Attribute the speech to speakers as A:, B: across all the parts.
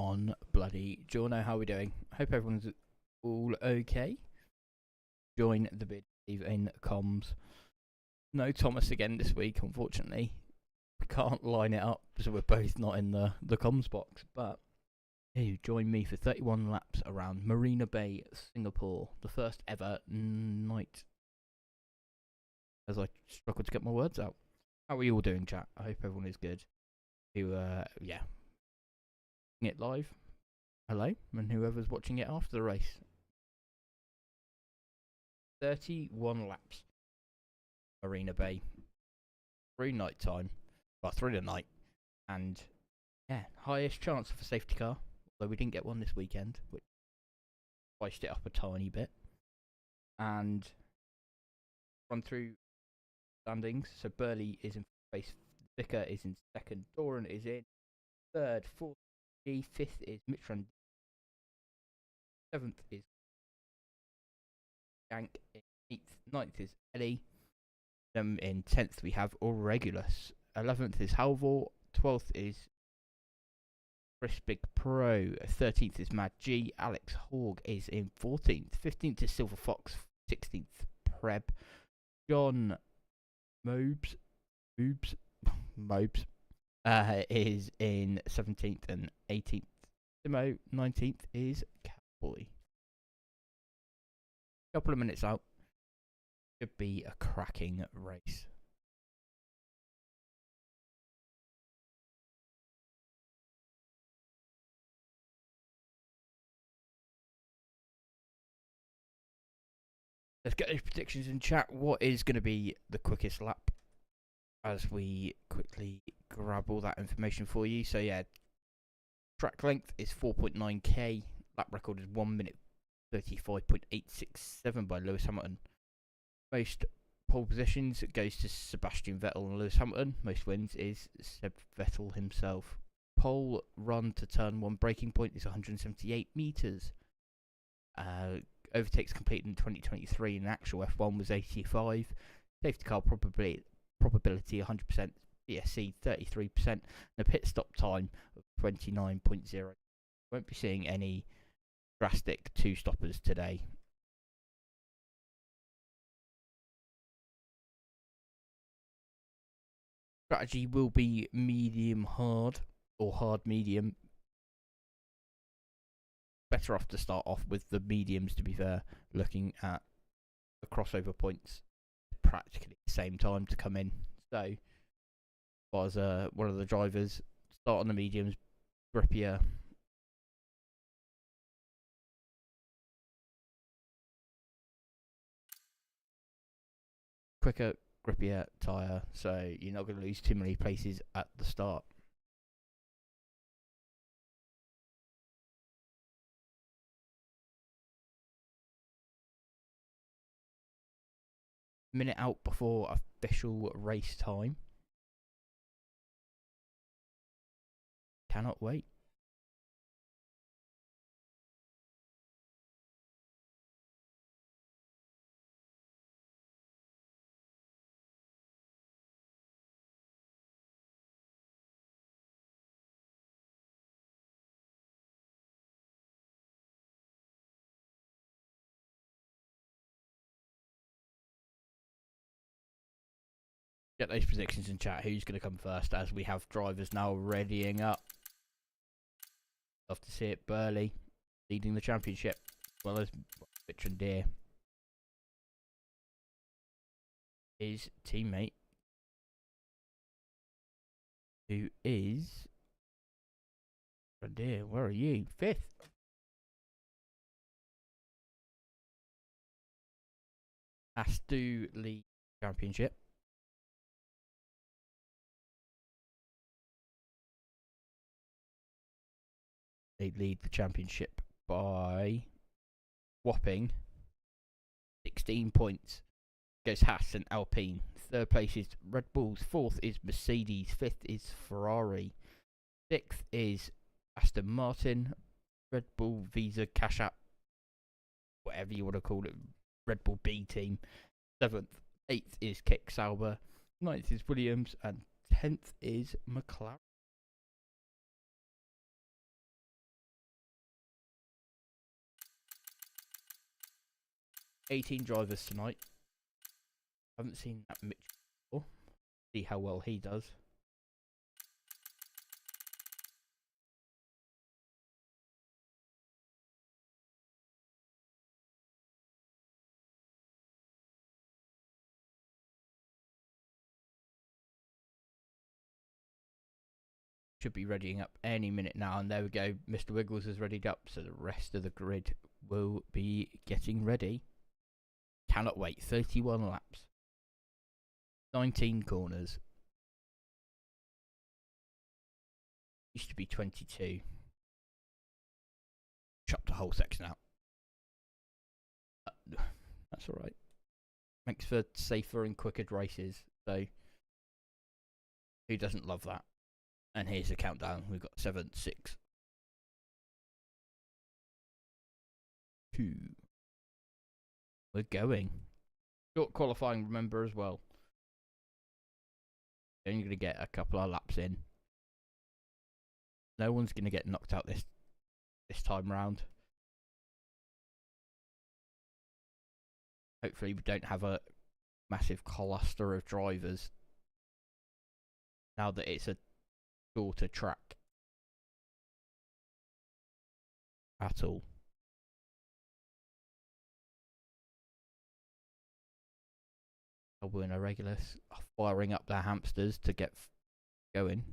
A: Bon bloody Journo. How are we doing? Hope everyone's all okay. Join the bid in comms. No Thomas again this week, unfortunately. We can't line it up, so we're both not in the comms box. But you join me for 31 laps around Marina Bay, Singapore. The first ever night. As I struggle to get my words out. How are you all doing, chat? I hope everyone is good. Yeah. It live. Hello, and whoever's watching it after the race. 31 laps. Marina Bay. Through night time. Well, through the night. And yeah, highest chance of a safety car. Although we didn't get one this weekend, which spiced it up a tiny bit. And run through standings. So Burley is in place. Vicker is in second. Doran is in third. Fourth. Fifth is Mitran. Seventh is Gank. Eighth, ninth is Ellie. In 10th we have Aurelus. 11th is Halvor. 12th is Chris Big Pro. 13th is Mad G. Alex Hogg is in 14th. 15th is Silver Fox. 16th Preb. John Mobes is in 17th and 18th. Simo 19th is Cowboy. Couple of minutes out. Should be a cracking race. Let's get those predictions in chat. What is going to be the quickest lap? As we quickly grab all that information for you. So yeah, track length is 4.9k. Lap record is 1 minute 35.867 by Lewis Hamilton. Most pole positions goes to Sebastian Vettel and Lewis Hamilton. Most wins is Seb Vettel himself. Pole run to turn 1 braking point is 178 meters. Overtakes completed in 2023 in actual F1 was 85. Safety car probability 100%, BSC 33%, and a pit stop time of 29.0. Won't be seeing any drastic two stoppers today. Strategy will be medium hard or hard medium. Better off to start off with the mediums, to be fair, looking at the crossover points practically at the same time to come in. So was one of the drivers start on the mediums, grippier, quicker, grippier tyre, so you're not going to lose too many places at the start. Minute out before official race time. Cannot wait. Get those predictions in chat. Who's going to come first? As we have drivers now readying up. Love to see it. Burley leading the championship, as well as Mitran Deer. His teammate, who is Deer. Where are you? 5th. Astu League Championship. They lead the championship by whopping 16 points. Goes Haas and Alpine. 3rd place is Red Bulls. 4th is Mercedes. 5th is Ferrari. 6th is Aston Martin. Red Bull Visa Cash App, whatever you want to call it. Red Bull B team. 7th, 8th is Kick Sauber. 9th is Williams, and 10th is McLaren. 18 drivers tonight. Haven't seen that Mitch before. See how well he does. Should be readying up any minute now, and there we go. Mr. Wiggles is readied up, so the rest of the grid will be getting ready. Cannot wait. 31 laps, 19 corners. Used to be 22. Chopped a whole section out. That's alright. Makes for safer and quicker races, so who doesn't love that? And here's the countdown. We've got 7, 6, 2. We're going. Short qualifying, remember, as well. You're only going to get a couple of laps in. No one's going to get knocked out this time round. Hopefully we don't have a massive cluster of drivers now that it's a shorter track at all. Elbow and Irregulars are firing up their hamsters to get going.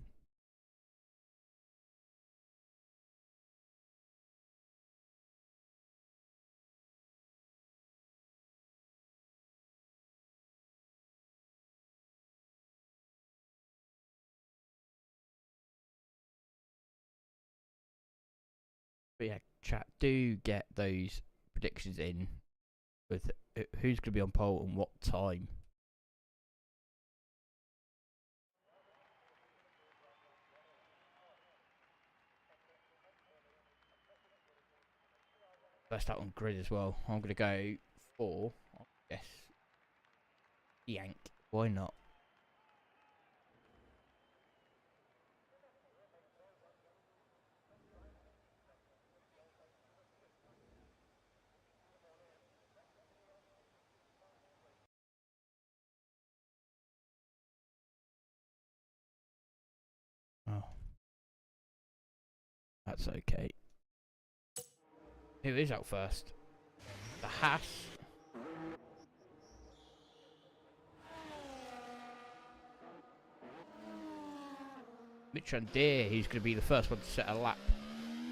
A: But yeah, chat, do get those predictions in with who's going to be on pole and what time. First out on grid as well. I'm going to go for, I guess, Yank. Why not? Oh, that's okay. Who is out first? The Haas. Mitch and Deere, who's going to be the first one to set a lap.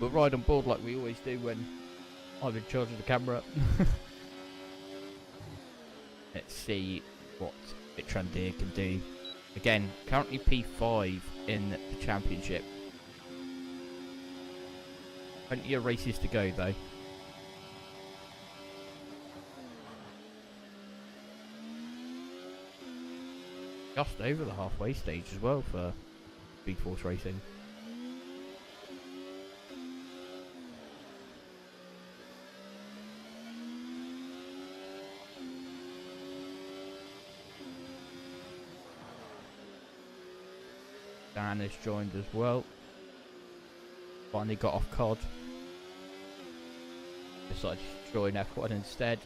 A: We'll ride on board like we always do when I'm in charge of the camera. Let's see what Mitch and Deere can do. Again, currently P5 in the championship. Plenty of races to go though. Just over the halfway stage as well for Speed Force Racing. Dan has joined as well. Finally got off COD. Decided to join F1 instead.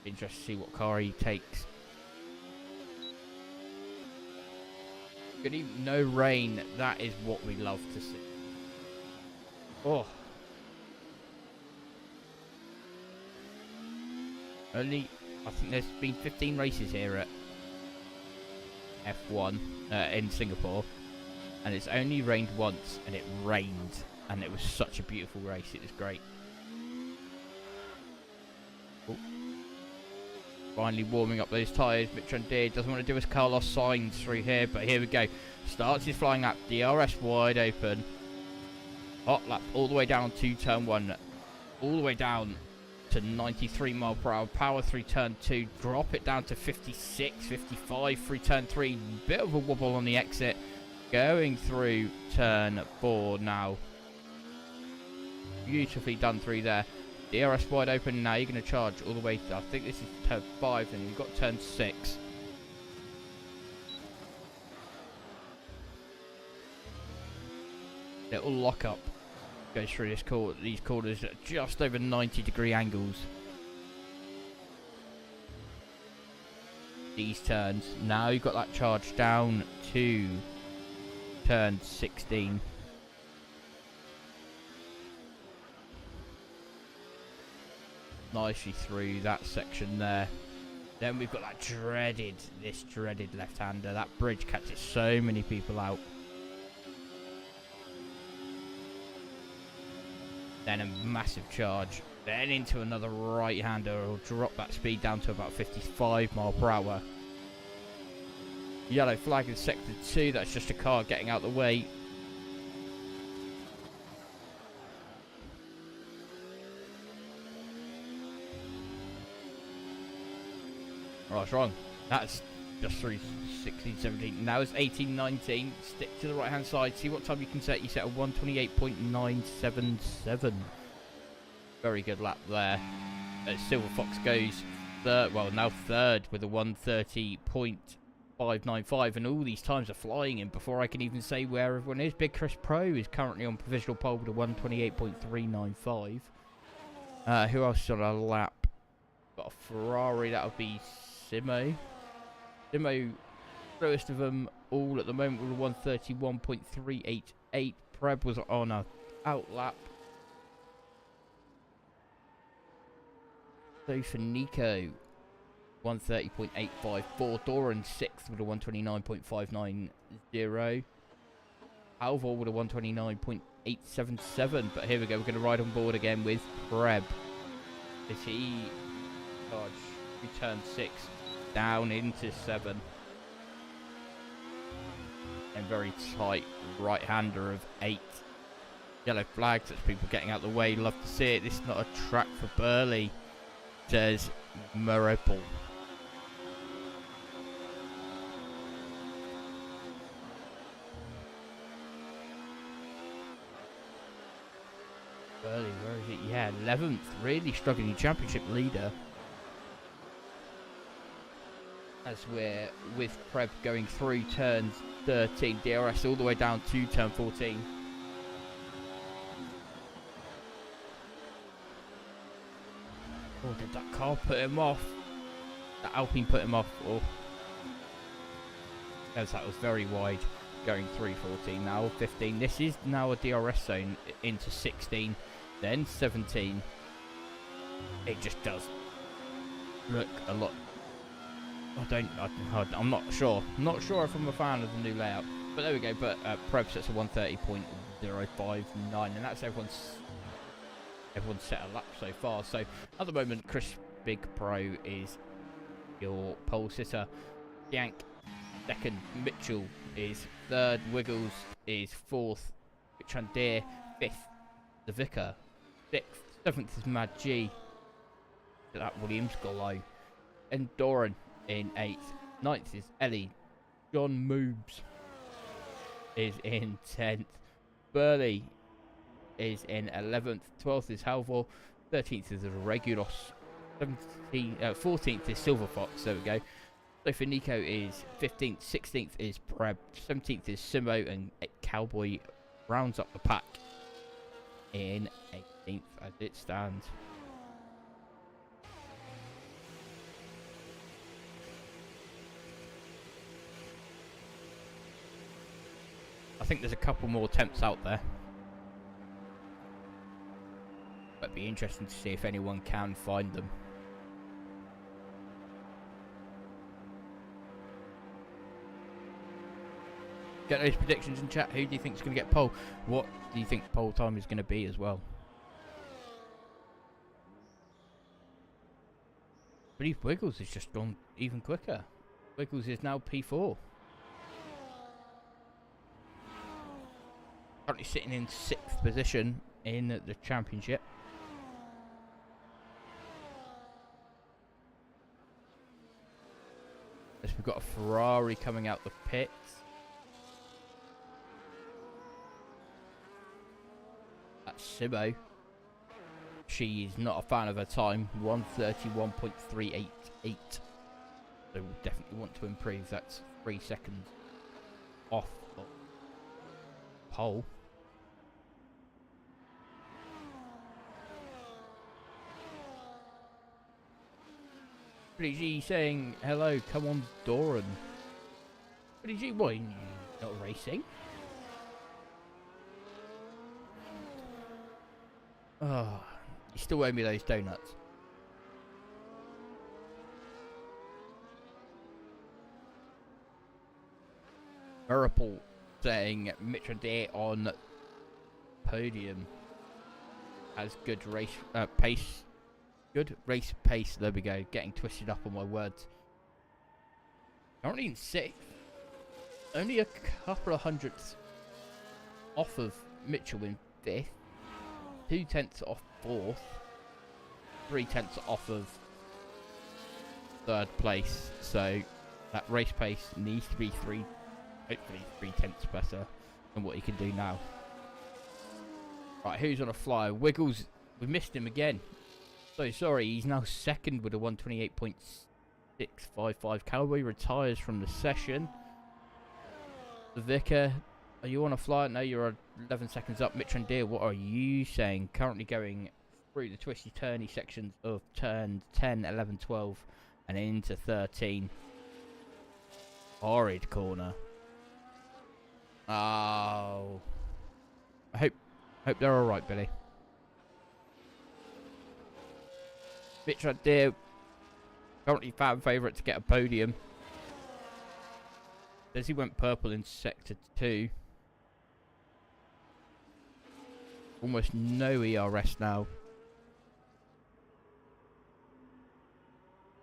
A: Interested to see what car he takes. Good evening, no rain. That is what we love to see. Oh. Only, I think there's been 15 races here at F1 in Singapore, and it's only rained once, and it rained, and it was such a beautiful race. It was great. Oh. Finally warming up those tyres. Mitch and Deere doesn't want to do his Carlos Sainz through here, but here we go. Starts his flying lap. DRS wide open. Hot lap all the way down to turn 1. All the way down to 93 mile per hour. Power through turn 2. Drop it down to 56, 55 through turn 3. Bit of a wobble on the exit. Going through turn 4 now. Beautifully done through there. DRS wide open. Now you're going to charge all the way to, I think this is turn 5, and you've got turn 6. Little lock up goes through these corners at just over 90-degree angles. these turns. Now you've got that charge down to turn 16. Nicely through that section there. Then we've got that dreaded left-hander. That bridge catches so many people out. Then a massive charge. Then into another right-hander. It'll drop that speed down to about 55 mile per hour. Yellow flag in sector 2. That's just a car getting out the way. Oh, that's wrong. That's just through 16, 17. Now it's 18, 19. Stick to the right-hand side. See what time you can set. You set a 128.977. Very good lap there. Silver Fox goes third. Well, now third with a 130.595. And all these times are flying in before I can even say where everyone is. Big Chris Pro is currently on provisional pole with a 128.395. Who else is on a lap? Got a Ferrari. That'll be Simo, slowest of them all at the moment with a 131.388. Preb was on a outlap. So for Nico, 130.854. Doran 6th with a 129.590. Alvor with a 129.877. But here we go, we're going to ride on board again with Preb. Is he charge? Turn 6 down into 7, and very tight right-hander of 8. Yellow flags, that's people getting out the way. Love to see it. This is not a track for Burley, says Maripple. Burley, where is it? Yeah, 11th, really struggling championship leader. As we're with Preb going through turns 13, DRS all the way down to turn 14. Oh, did that car put him off? That Alpine put him off. Oh, as that was very wide going through 14. Now 15. This is now a DRS zone into 16, then 17. It just does look a lot. I'm not sure. I'm not sure if I'm a fan of the new layout. But there we go. But Preb sets a 130.059, and that's everyone's set a lap so far. So at the moment, Chris Big Pro is your pole sitter. Yank second. Mitchell is third. Wiggles is fourth. Chandir fifth. The Vicar sixth. Seventh is Mad G. That Williams Golo. And Doran in 8th. 9th is Ellie. John Moobs is in 10th. Burley is in 11th. 12th is Halvor. 13th is Regulos. 14th is Silver Fox. There we go. So for Nico is 15th. 16th is Preb. 17th is Simo. And Cowboy rounds up the pack in 18th as it stands. I think there's a couple more attempts out there. But it'd be interesting to see if anyone can find them. Get those predictions in chat. Who do you think is going to get pole? What do you think pole time is going to be as well? I believe Wiggles has just gone even quicker. Wiggles is now P4. Currently sitting in 6th position in the championship. As we've got a Ferrari coming out the pits. That's Simo. She is not a fan of her time. 131.388. So we'll definitely want to improve. That's 3 seconds off of pole. Billy G saying hello, come on, Doran. Billy G, why you not racing? Oh, you still owe me those donuts. Miracle saying Mitra Day on podium has good race pace. Good race pace. There we go. Getting twisted up on my words. Currently in 6th. Only a couple of hundredths off of Mitchell in 5th. 2/10 off 4th. 3/10 off of 3rd place. So that race pace needs to be hopefully 3/10 better than what he can do now. Right, who's on a flyer? Wiggles. We missed him again. So sorry, he's now 2nd with a 128.655. Cowboy retires from the session. The Vicar, are you on a flyer? No, you're 11 seconds up. Mitran Deer, what are you saying? Currently going through the twisty turny sections of turns 10, 11, 12 and into 13. Horrid corner. Oh. I hope they're alright, Billy. Mitran Deer, currently fan favourite to get a podium. Says he went purple in sector 2. Almost no ERS now.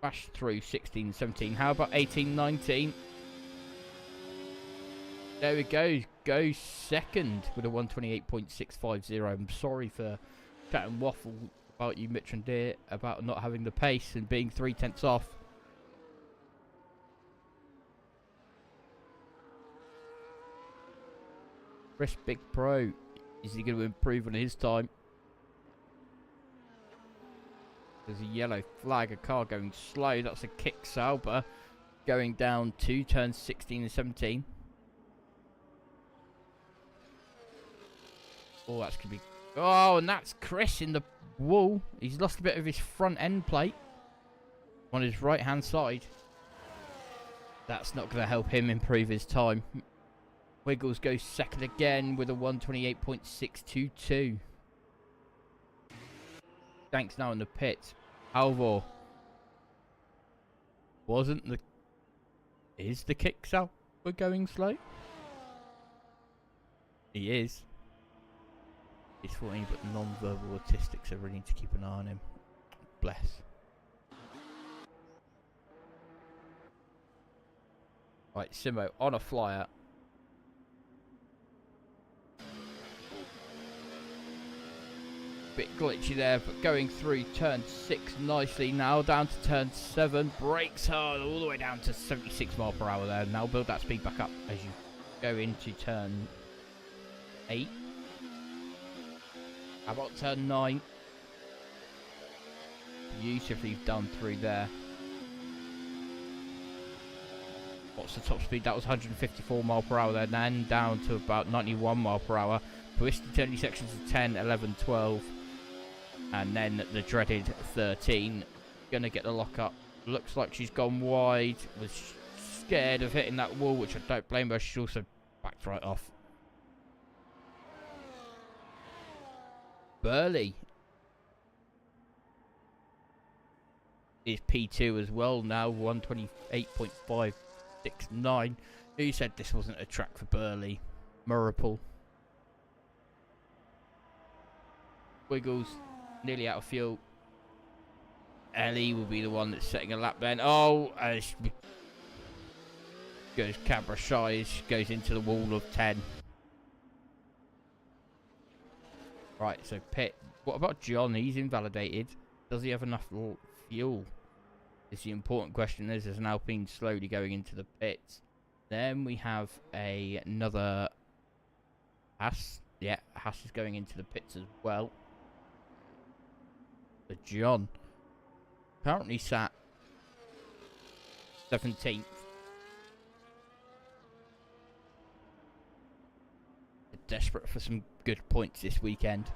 A: Flash through 16, 17. How about 18, 19? There we go. Goes 2nd with a 128.650. I'm sorry for chat and waffle about you, Mitran Deer, about not having the pace and being 3/10 off. Chris Big Pro, is he going to improve on his time? There's a yellow flag, a car going slow. That's a kick Sauber going down to turns 16 and 17. Oh, that's going to be... Oh, and that's Chris in the wall. He's lost a bit of his front end plate on his right hand side. That's not going to help him improve his time. Wiggles goes 2nd again with a 128.622. Thanks now in the pit. Alvor. Is the kicks out for going slow? He is. He's 14, but non-verbal autistics, so really need to keep an eye on him. Bless. Right, Simo on a flyer. Bit glitchy there, but going through turn 6 nicely now, down to turn 7, brakes hard all the way down to 76 miles per hour there. Now build that speed back up as you go into turn 8. How about turn 9? Beautifully done through there. What's the top speed? That was 154 miles per hour there, then down to about 91 miles per hour. Twisty turny sections of 10, 11, 12. And then the dreaded 13. Gonna get the lock up. Looks like she's gone wide. Was scared of hitting that wall, which I don't blame her. She's also backed right off. Burley is P2 as well now. 128.569. Who said this wasn't a track for Burley? Murrapple. Wiggles. Nearly out of fuel. Ellie will be the one that's setting a lap then. Oh, as goes Cabra shy, she goes into the wall of 10. Right, so pit. What about John? He's invalidated. Does he have enough fuel? Is the important question. There's an Alpine slowly going into the pits. Then we have another Haas. Yeah, Haas is going into the pits as well. But John currently sat 17th. Desperate for some good points this weekend.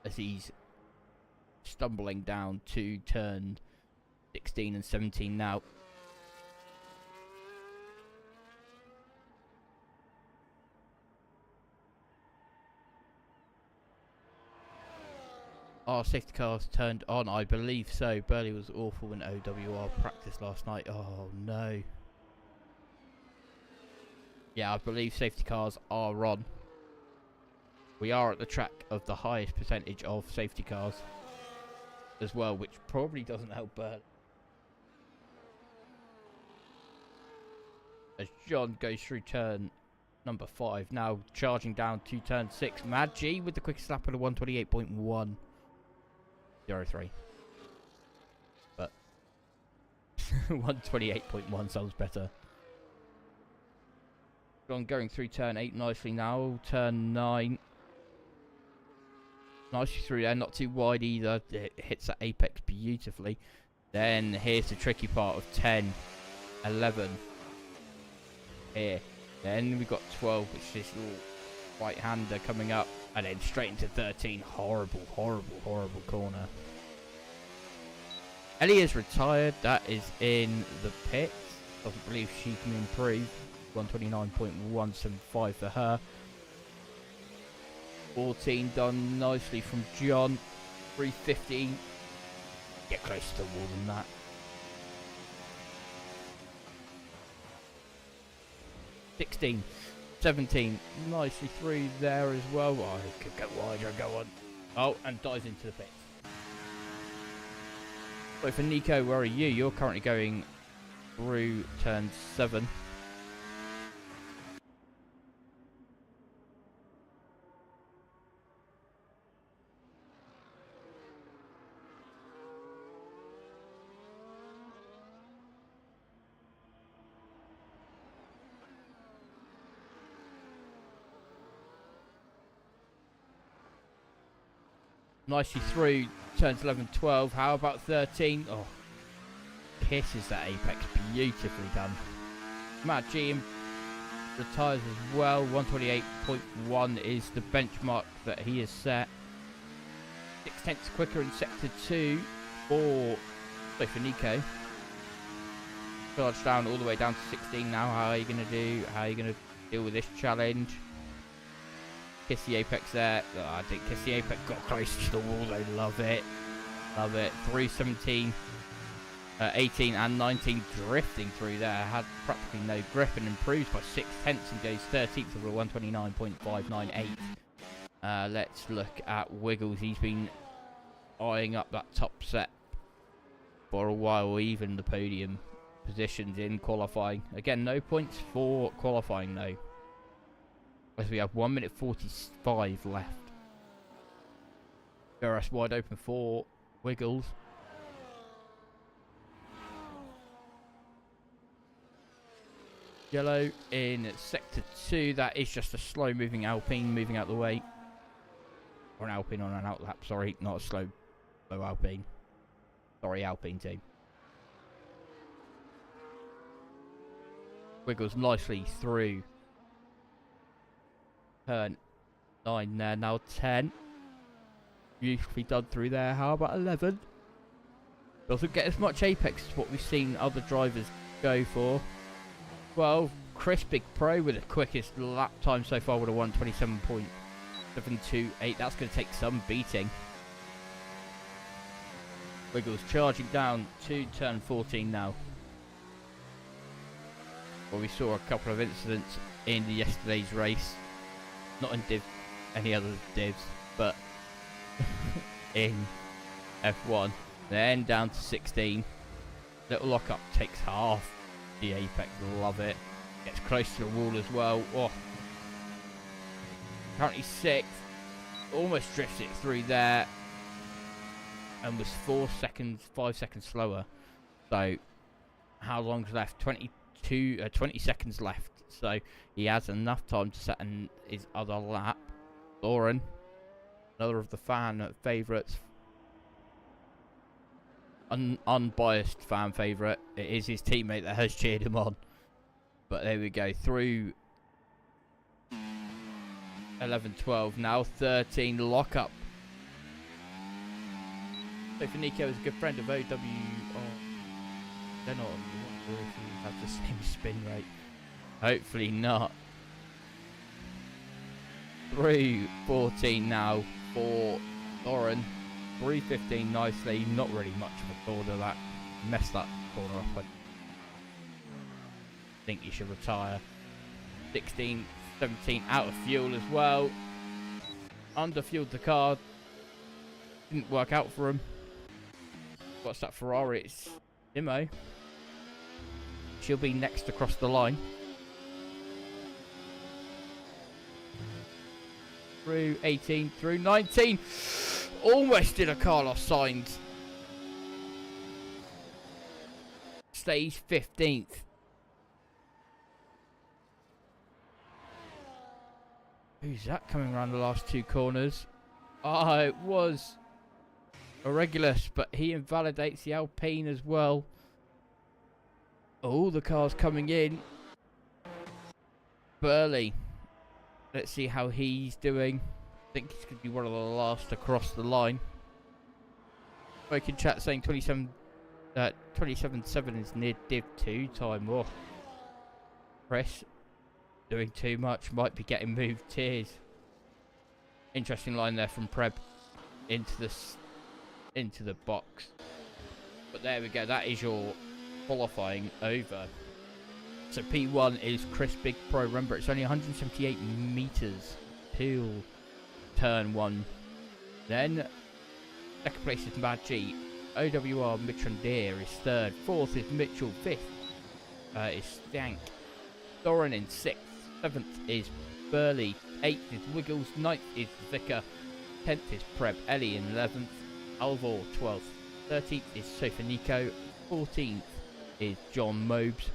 A: as he's stumbling down to turn 16 and 17 now. Our safety car's turned on, I believe so. Burley was awful in OWR practice last night. Oh no. Yeah, I believe safety cars are on. We are at the track of the highest percentage of safety cars as well, which probably doesn't help Burley. As John goes through turn number 5, now charging down to turn 6. Mad G with the quickest lap at a 128.1. 03. But 128.1 sounds better. John going through turn 8 nicely now. Turn 9. Nicely through there, not too wide either. It hits that apex beautifully. Then here's the tricky part of 10, 11. Here. Then we've got 12, which is this little right-hander coming up. And then straight into 13. Horrible, horrible, horrible corner. Ellie is retired. That is in the pits. Doesn't believe she can improve. 129.175 for her. 14 done nicely from John. 350. Get close to the wall than that. 16. 17, nicely through there as well. Oh, it could go wider, go on. Oh, and dives into the pits. Wait for Nico, where are you? You're currently going through turn 7. Nicely through turns 11, 12. How about 13? Oh, kisses that apex. Beautifully done. Matt G retires as well. 128.1 is the benchmark that he has set. 6/10 quicker in sector 2 for Nico. Charge down all the way down to 16 now. How are you going to do? How are you going to deal with this challenge? Kiss the apex there. Oh, I didn't kiss the apex. Got close to the wall though. Love it. Love it. Through 17, 18 and 19. Drifting through there. Had practically no grip and improves by 6/10 and goes 13th of a 129.598. Let's look at Wiggles. He's been eyeing up that top set for a while. Even the podium positions in qualifying. Again, no points for qualifying though. As we have 1 minute 45 left. DRS wide open for Wiggles. Yellow in sector 2. That is just a slow moving Alpine moving out the way. Or an Alpine on an outlap, sorry. Not a slow Alpine. Sorry, Alpine team. Wiggles nicely through turn 9 there, now 10. Beautifully done through there. How about 11? Doesn't get as much apex as what we've seen other drivers go for. 12. Chris Big Pro with the quickest lap time so far with a 127.728. That's going to take some beating. Wiggles charging down to turn 14 now. Well, we saw a couple of incidents in yesterday's race. Not in any other divs, but in F1. Then down to 16. Little lockup takes half the apex. Love it. Gets close to the wall as well. Oh. Currently 6th. Almost drifts it through there. And was 5 seconds slower. So, how long's left? 20 seconds left. So he has enough time to set his other lap. Lauren, another of the fan favourites. Unbiased fan favourite. It is his teammate that has cheered him on. But there we go. Through 11, 12. Now 13. Lock up So for Nico is a good friend of OW. Oh, they're not. You wonder if you have the same spin rate. Hopefully not. Through 14 now for Lauren. 315 nicely. Not really much of a corner that. Messed that corner up. I think you should retire. 16, 17 out of fuel as well. Under-fueled the car. Didn't work out for him. What's that Ferrari? It's Imo. She'll be next across the line. Through 18, through 19. Almost did a Carlos Sainz. Stays 15th. Who's that coming around the last two corners? Oh, it was a Regulus, but he invalidates the Alpine as well. All the cars coming in. Burley. Let's see how he's doing. I think he's going to be one of the last across the line. Spoken chat saying 27.7 is near Div 2 time. Oh. Chris doing too much. Might be getting moved tiers. Interesting line there from Preb into the box. But there we go. That is your qualifying over. So P1 is Chris Big Pro. Remember, it's only 178 meters till turn 1. Then second place is Mad G. OWR Mitrandir is third. Fourth is Mitchell. Fifth is Stank. Doran in 6th. 7th is Burley. 8th is Wiggles. 9th is Vicar. 10th is Preb. Ellie in 11th. Alvor 12th. 13th is Sofanico. 14th is John Mobes.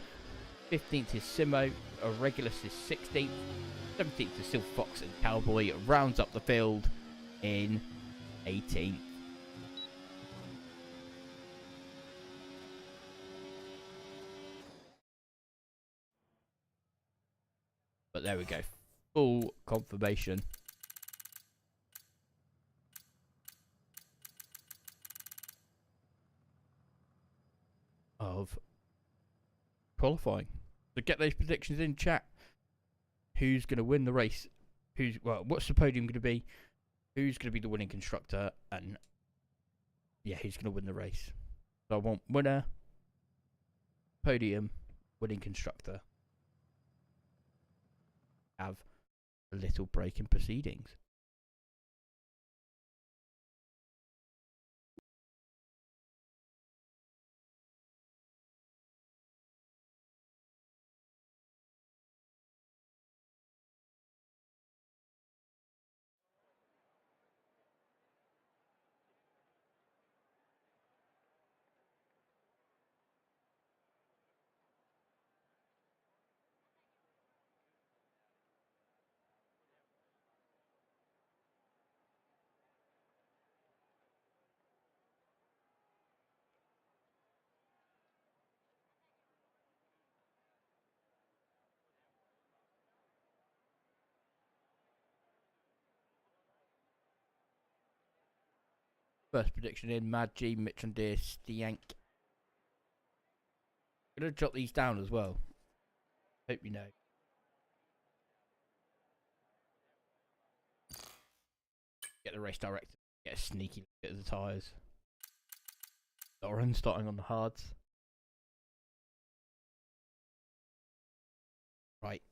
A: 15th is Simo. Regulus is 16th. 17th is Silver Fox, and Cowboy rounds up the field in 18th. But there we go. Full confirmation. Of qualifying. So get those predictions in chat. Who's going to win the race? What's the podium going to be? Who's going to be the winning constructor? And yeah, who's going to win the race? So I want winner, podium, winning constructor. Have a little break in proceedings. First prediction in, Mad G, Mitch and Deer, Stiank. I'm going to jot these down as well. Hope you know. Get the race director. Get a sneaky look at the tyres. Doran starting on the hards. Right.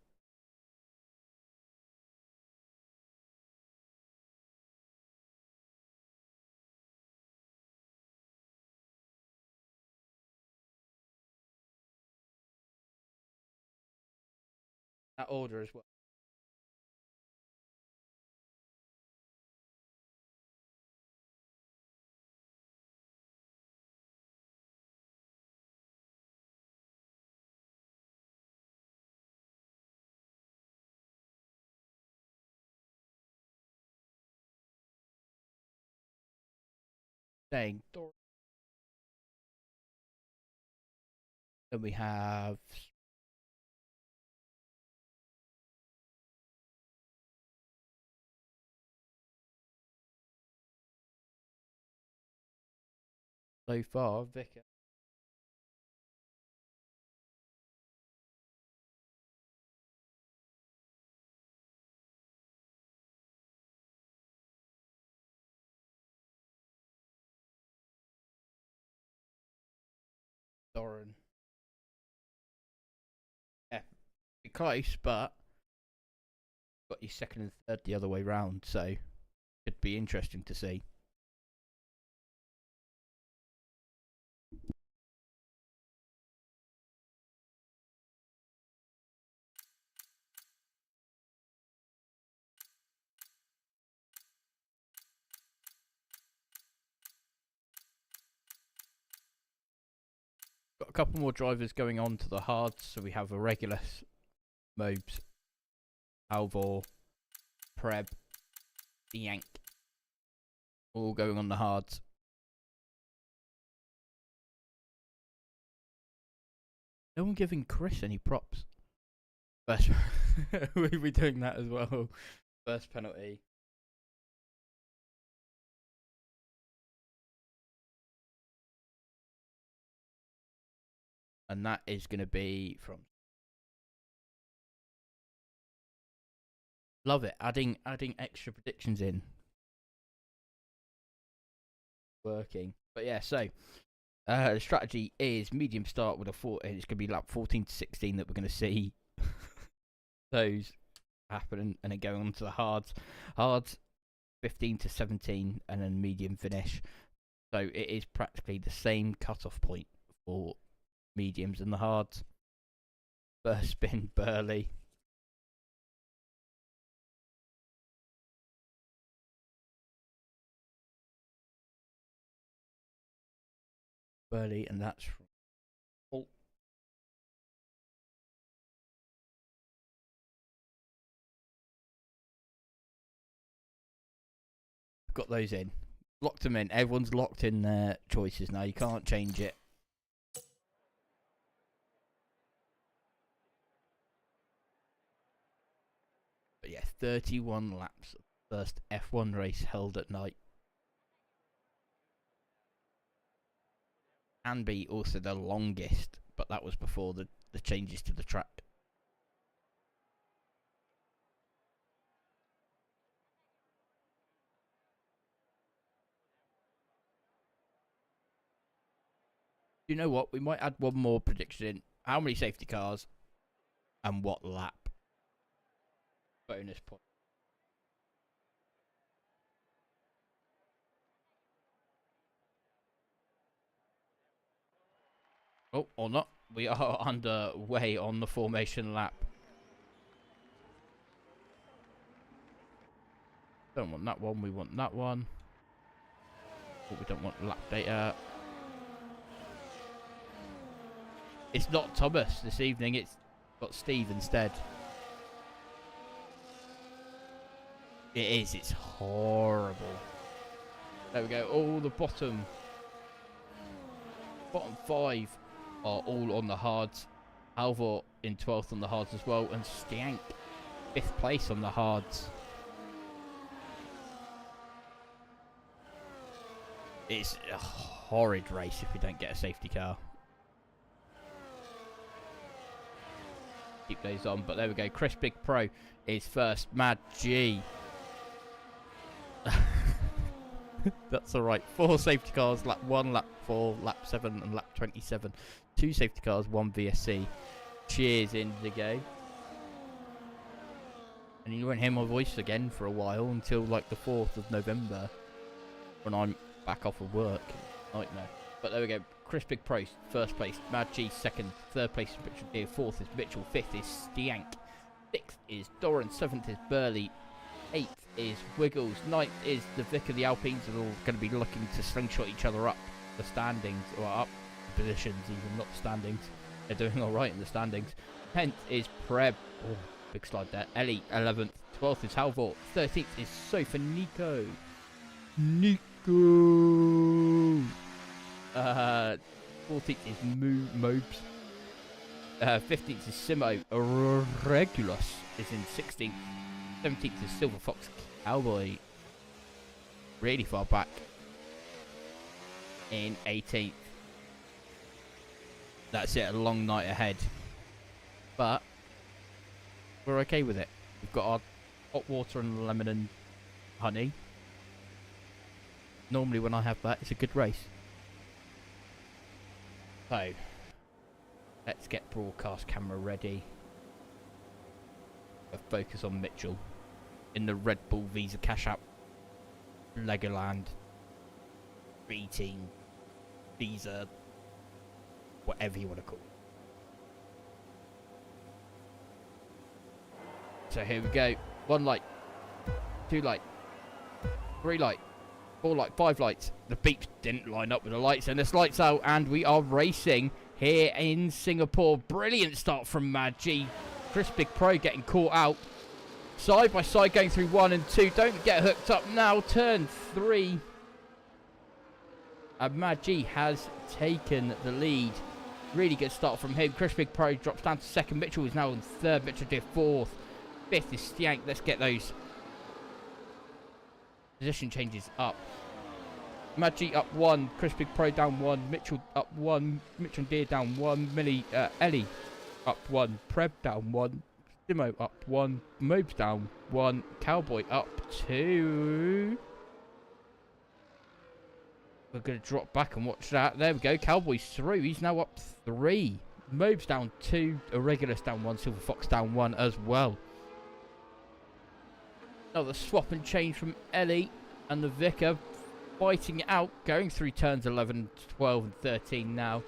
A: That order as well. Saying Doran. Then we have so far, Vicar. Doran. Yeah, be close, but got your second and third the other way round, so could be interesting to see. Got a couple more drivers going on to the hards, so we have a Regulus, Mobes, Alvor, Preb, Yank, all going on the hards. No one giving Chris any props. First, we'll be doing that as well. First penalty. And that is going to be from. Love it. Adding extra predictions in. Working. But yeah, so the strategy is medium start with a 4, and it's going to be lap 14 to 16 that we're going to see those happen, and then going on to the hards. Hards 15 to 17, and then medium finish. So it is practically the same cut-off point for mediums and the hards. First spin, Burley. Burley, and that's from Paul. Got those in. Locked them in. Everyone's locked in their choices now. You can't change it. But yeah, 31 laps. First F1 race held at night. Can be also the longest, but that was before the changes to the track. You know what? We might add one more prediction in. How many safety cars and what lap? Bonus point. Oh, or not. We are underway on the formation lap. Don't want that one. We want that one. But we don't want lap data. It's not Thomas this evening. It's got Steve instead. It is. It's horrible. There we go. Oh, the bottom 5 are all on the hards. Alvor in 12th on the hards as well, and Stank 5th place on the hards. It's a horrid race if we don't get a safety car. Keep those on, but there we go. Chris Big Pro is first. Mad G. That's alright. 4 safety cars, lap 1, lap 4, lap 7, and lap 27. 2 safety cars, 1 VSC. Cheers in the go. And you won't hear my voice again for a while until like the 4th of November when I'm back off of work. Nightmare. But there we go. Chris Big Pro, first place. Mad G, second. Third place is Mitchell Deer. 4th is Mitchell. 5th is Stiank. 6th is Doran. 7th is Burley. 8th is Wiggles. 9th is the Vic of the Alpines. Are all going to be looking to slingshot each other up the standings, or up the positions, even not the standings. They're doing alright in the standings. 10th is Preb. Oh, big slide there. Ellie, 11th. 12th is Halvor. 13th is Sofa Nico. 14th is Mobes. 15th is Simo. Regulus is in 16th. 17th is Silver Fox Cowboy. Really far back. in 18th. That's it, a long night ahead. But we're okay with it. We've got our hot water and lemon and honey. Normally when I have that, it's a good race. So, let's get broadcast camera ready. Focus on Mitchell in the Red Bull Visa Cash App Legoland B-Team Visa, whatever you want to call it. So here we go. 1 light, 2 light, 3 light, 4 light, 5 lights. The beeps didn't line up with the lights, and this lights out, and we are racing here in Singapore. Brilliant start from Mad G. Chris Big Pro getting caught out. Side by side going through 1 and 2. Don't get hooked up now. Turn 3. And Mad G has taken the lead. Really good start from him. Chris Big Pro drops down to 2nd. Mitchell is now in 3rd. Mitchell did 4th. 5th is Stank. Let's get those position changes up. Mad G up 1. Chris Big Pro down 1. Mitchell up 1. Mitchell and Deer down 1. Ellie up 1. Preb down 1. Simo up 1. Mobes down 1. Cowboy up 2. We're going to drop back and watch that. There we go. Cowboy's through. He's now up 3. Mobes down 2. Irregulars down 1. Silver Fox down 1 as well. Another swap and change from Ellie and the Vicar. Fighting it out. Going through turns 11, 12 and 13 now.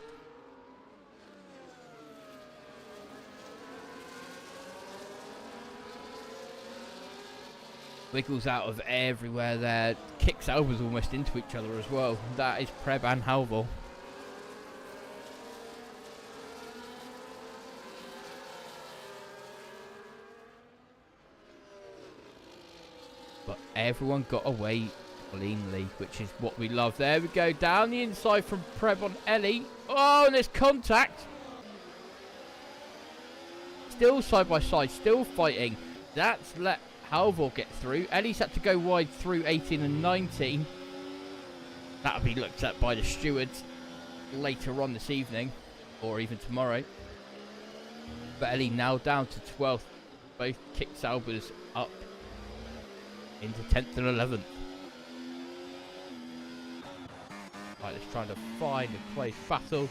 A: Wiggles out of everywhere there. Kicks elbows almost into each other as well. That is Preb and Halvor. But everyone got away cleanly, which is what we love. There we go. Down the inside from Preb on Ellie. Oh, and there's contact. Still side by side. Still fighting. That's let Halvor get through. Ellie's had to go wide through 18 and 19. That'll be looked at by the stewards later on this evening, or even tomorrow. But Ellie now down to 12th. Both kick Salbers up into 10th and 11th. Right, let's try to find a close battle.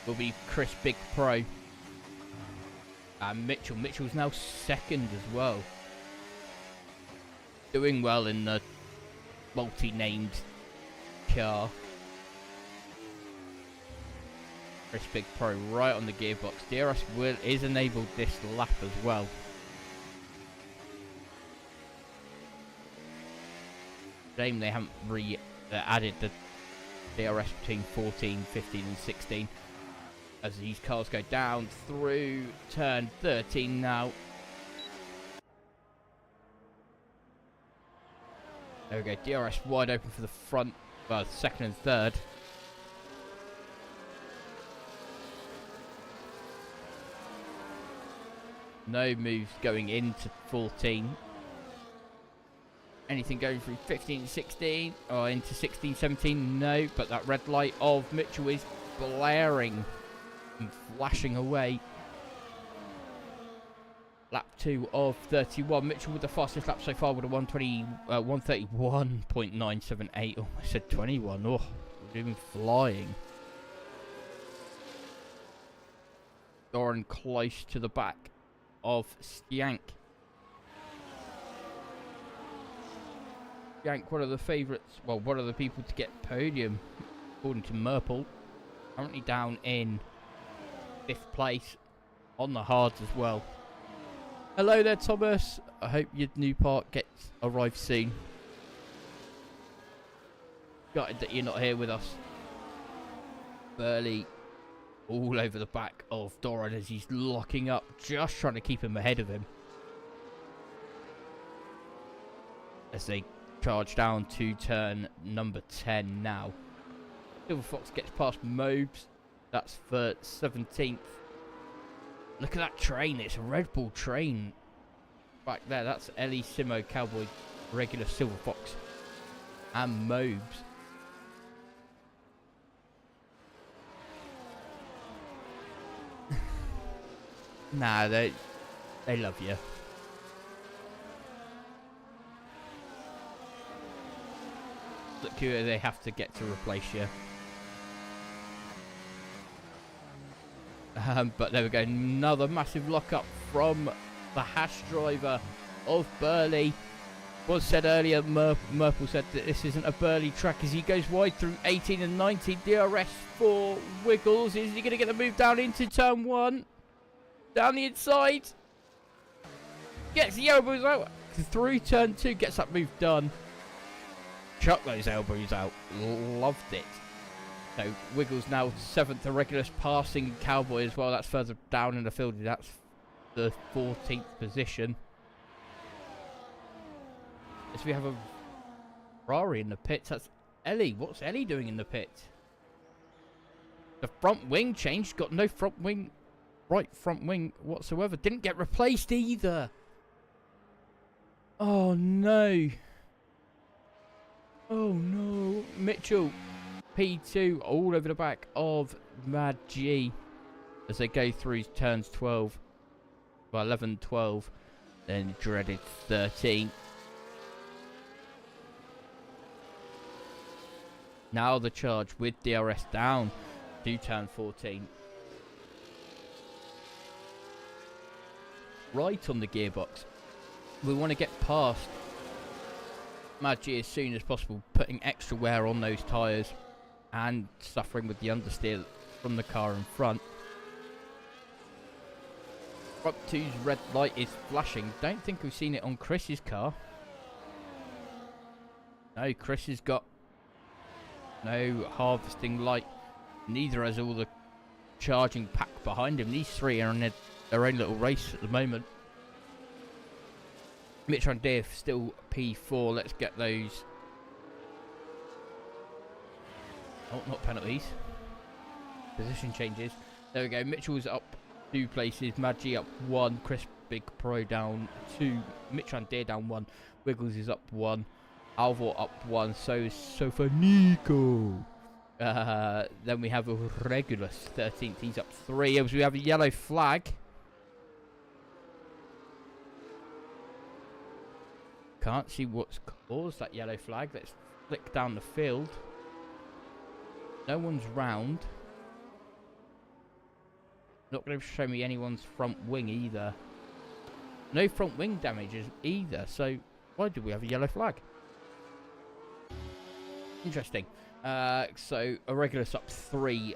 A: Will be Chris Big Pro. And Mitchell. Mitchell's now 2nd as well. Doing well in the multi-named car. Chris Big Pro right on the gearbox. DRS is enabled this lap as well. Shame they haven't added the DRS between 14, 15 and 16. As these cars go down through turn 13 now. There we go, DRS wide open for the front, well, 2nd and 3rd. No moves going into 14. Anything going through 15 and 16, or into 16, 17, no, but that red light of Mitchell is blaring and flashing away. Lap 2 of 31. Mitchell with the fastest lap so far with a 131.978. Oh, I said 21. Oh, we're even flying. Doran close to the back of Stank. Stank, one of the favourites, well, one of the people to get podium, according to Merple. Currently down in 5th place on the hards as well. Hello there, Thomas. I hope your new part arrives soon. Gutted that you're not here with us. Burley all over the back of Doran as he's locking up, just trying to keep him ahead of him. As they charge down to turn number 10 now. Silver Fox gets past Mobes. That's for 17th. Look at that train. It's a Red Bull train. Back there. That's Ellie, Simo, Cowboy, regular Silver Fox. And Mobes. Nah, they love you. Look who they have to get to replace you. But there we go. Another massive lock-up from the Haas driver of Burley. Was said earlier, Merple said that this isn't a Burley track as he goes wide through 18 and 19. DRS for Wiggles. Is he going to get the move down into turn 1? Down the inside. Gets the elbows out. Through turn 2. Gets that move done. Chuck those elbows out. Loved it. So Wiggles now 7th, the Regulus passing Cowboy as well. That's further down in the field. That's the 14th position. As we have a Ferrari in the pits. That's Ellie. What's Ellie doing in the pit? The front wing changed. Got no front wing, right front wing whatsoever. Didn't get replaced either. Oh no. Oh no. Mitchell. P2 all over the back of Mad G as they go through turns 12. Well, 11, 12. Then dreaded 13. Now the charge with DRS down to turn 14. Right on the gearbox. We want to get past Mad G as soon as possible, putting extra wear on those tyres and suffering with the understeer from the car in front. Front 2's red light is flashing. Don't think we've seen it on Chris's car. No, Chris has got no harvesting light. Neither has all the charging pack behind him. These three are in their own little race at the moment. Mitch and Diff still P4. Let's get those. Oh, not penalties. Position changes. There we go. Mitchell's up 2 places. Maggi up 1. Chris Big Pro down 2. Mitch and Deer down 1. Wiggles is up 1. Alvor up 1. So is Sofanico. Then we have a Regulus 13th. He's up 3. As we have a yellow flag. Can't see what's caused that yellow flag. Let's flick down the field. No one's round. Not going to show me anyone's front wing either. No front wing damages either. So why do we have a yellow flag? Interesting. So Irregulus up 3.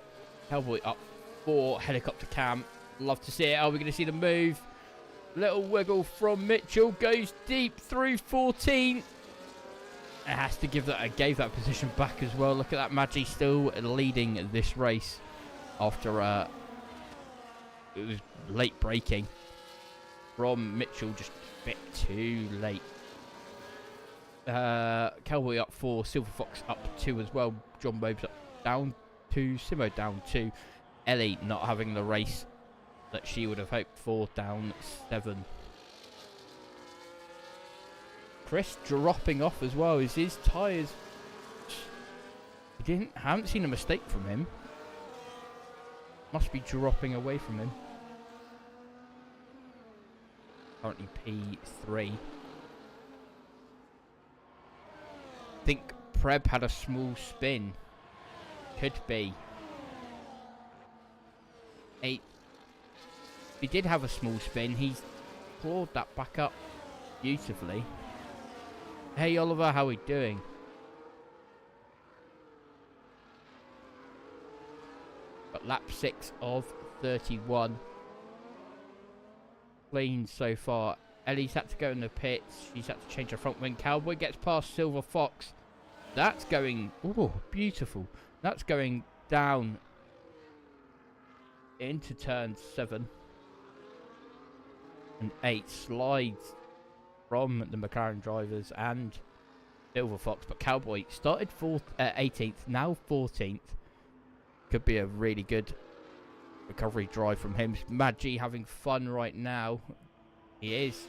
A: Hellboy up 4. Helicopter cam. Love to see it. Are we going to see the move? Little wiggle from Mitchell. Goes deep through 14. It has to give that. Gave that position back as well. Look at that. Maggi still leading this race after it was late braking from Mitchell, just a bit too late. Cowboy up 4. Silver Fox up 2 as well. John Bobes up down 2. Simo down 2. Ellie not having the race that she would have hoped for, down 7. Chris dropping off as well. Is his tyres? Haven't seen a mistake from him. Must be dropping away from him. Currently P3. Think Preb had a small spin. Could be. 8. He did have a small spin. He's clawed that back up beautifully. Hey Oliver, how are we doing? Got lap 6 of 31. Clean so far. Ellie's had to go in the pits. She's had to change her front wing. Cowboy gets past Silver Fox. That's going... Oh, beautiful. That's going down into turn 7. And 8 slides from the McLaren drivers and Silver Fox. But Cowboy started 18th, now 14th. Could be a really good recovery drive from him. Mad G having fun right now. He is.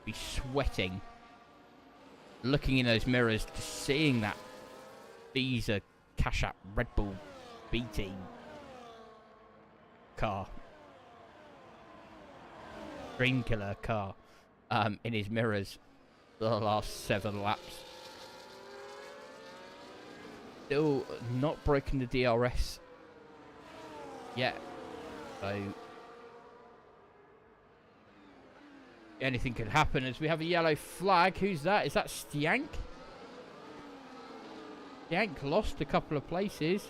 A: Be sweating. Looking in those mirrors, just seeing that Visa Cash App Red Bull B-Team car. dream killer car in his mirrors for the last 7 laps. Still not broken the DRS yet, so anything could happen as we have a yellow flag. Who's that? Is that Stank? Stank lost a couple of places.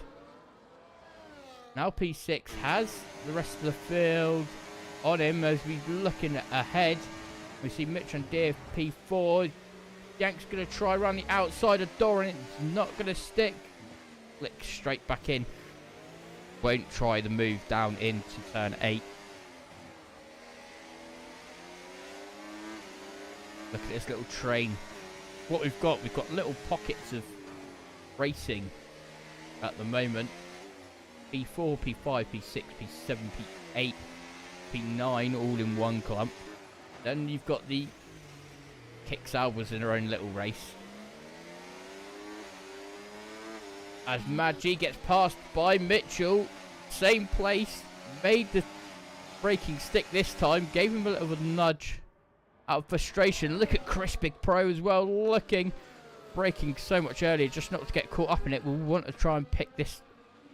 A: Now P6 has the rest of the field on him as we're looking ahead. We see Mitch and Deer P4. Yank's going to try around the outside of Doran. It's not going to stick. Flick straight back in. Won't try the move down into turn 8. Look at this little train. What we've got little pockets of racing at the moment. P4, P5, P6, P7, P8, P9 all in one clump. Then you've got the Kicks Albers in her own little race. As Maggi gets passed by Mitchell, same place, made the braking stick this time, gave him a little of a nudge out of frustration. Look at Chris Big Pro as well, braking so much earlier just not to get caught up in it. We'll want to try and pick this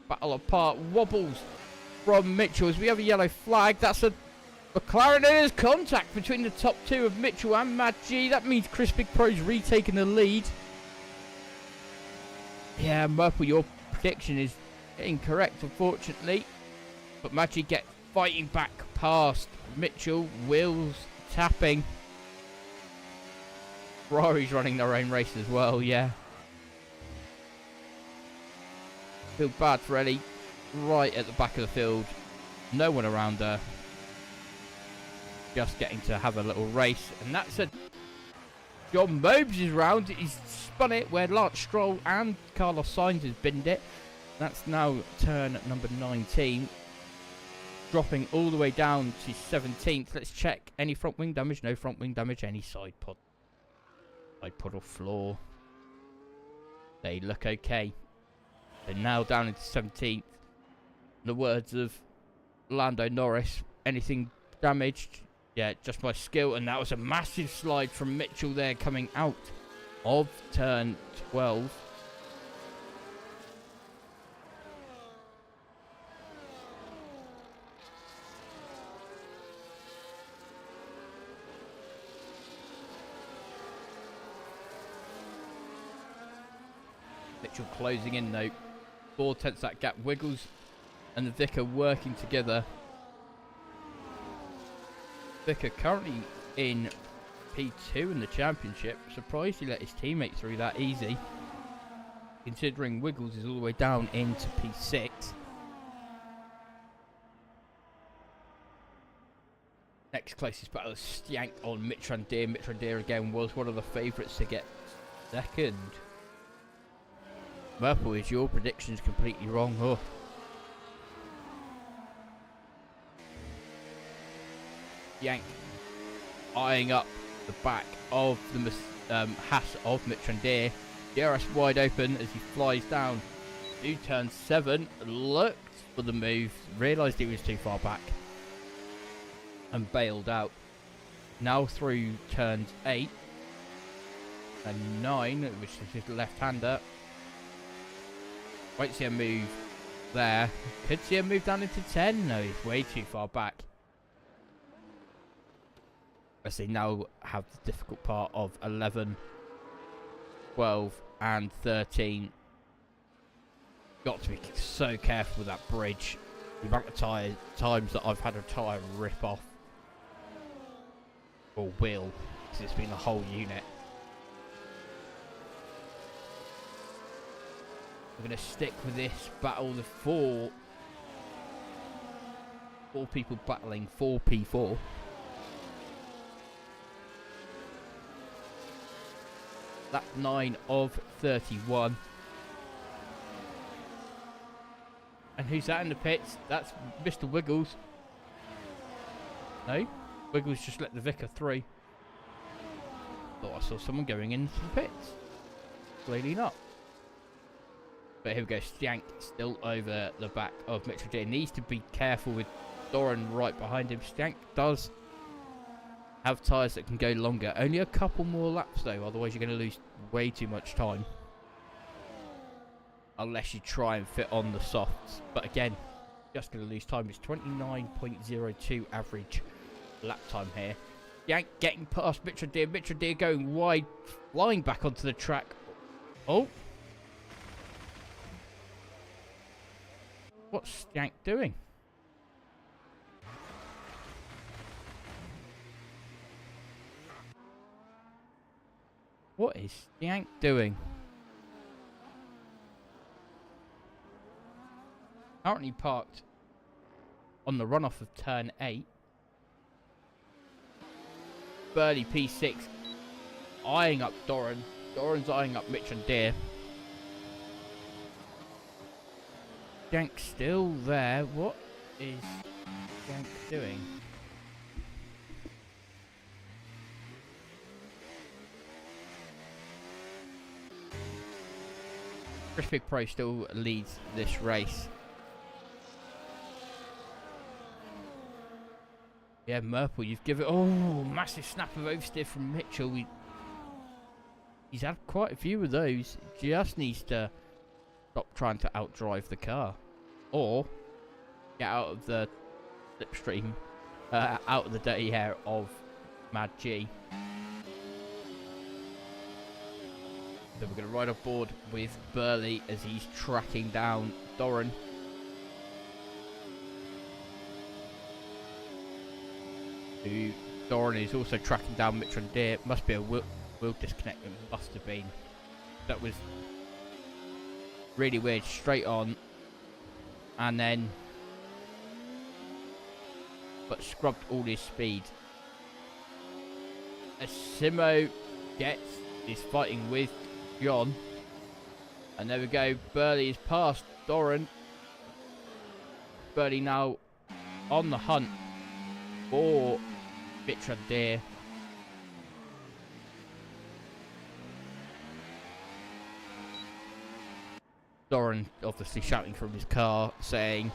A: battle apart. Wobbles from Mitchell as we have a yellow flag. That's a McLaren, and there's contact between the top two of Mitchell and Maggi. That means Chris Big Pro's retaking the lead. Yeah, Murple, your prediction is incorrect, unfortunately. But Maggi gets fighting back past Mitchell. Wheels tapping. Ferrari's running their own race as well, yeah. Feel bad for Ellie. Right at the back of the field. No one around her. Just getting to have a little race. And that's a John Mobes is round. He's spun it where Lance Stroll and Carlos Sainz has binned it. That's now turn number 19. Dropping all the way down to 17th. Let's check any front wing damage. No front wing damage. Any side pod. Side pod or floor. They look okay. They're now down into 17th. In the words of Lando Norris, anything damaged? Yeah, just by skill. And that was a massive slide from Mitchell there coming out of turn 12. Mitchell closing in though. 4/10 that gap. Wiggles and the Vicar working together. Vicar currently in P2 in the championship. Surprised he let his teammate through that easy, considering Wiggles is all the way down into P6. Next closest battle is Stank on Mitrandir. Mitrandir again was one of the favourites to get second. Purple, is your predictions completely wrong? Oh. Yank eyeing up the back of the Haas of Mitrandir. DRS wide open as he flies down to turn 7. Looked for the move, realised he was too far back and bailed out. Now through turns 8 and 9, which is his left-hander. Won't see a move there. Could see a move down into 10. No, he's way too far back. As they now have the difficult part of 11, 12 and 13. Got to be so careful with that bridge. The amount of times that I've had a tyre rip off. Or will, because it's been a whole unit. We're going to stick with this battle. The four people battling 4P4. That's 9 of 31. And who's that in the pits? That's Mr. Wiggles. No? Wiggles just let the Vicar through. Thought I saw someone going into the pits. Clearly not. But here we go, Stank still over the back of Mitchell J. Needs to be careful with Doran right behind him. Stank does have tyres that can go longer. Only a couple more laps though, otherwise you're going to lose way too much time. Unless you try and fit on the softs. But again, just going to lose time. It's 29.02 average lap time here. Yank getting past Mitradir. Mitradir going wide, flying back onto the track. Oh. What's Yank doing? What is Yank doing? Currently parked on the runoff of turn 8. Burley P6 eyeing up Doran. Doran's eyeing up Mitch and Deer. Yank still there. What is Yank doing? Chris Big Pro still leads this race. Yeah, Merple, you've given... Oh, massive snap of oversteer from Mitchell. He's had quite a few of those. Just needs to stop trying to outdrive the car. Or get out of the slipstream. Out of the dirty hair of Mad G. Then we're going to ride off board with Burley as he's tracking down Doran. Doran is also tracking down Mitch and Deer. Must be a wheel disconnect. It must have been. That was really weird. Straight on. And then... but scrubbed all his speed. As Simo is fighting with John. And there we go. Burley is past Doran. Burley now on the hunt for Mitra Deer. Doran obviously shouting from his car saying...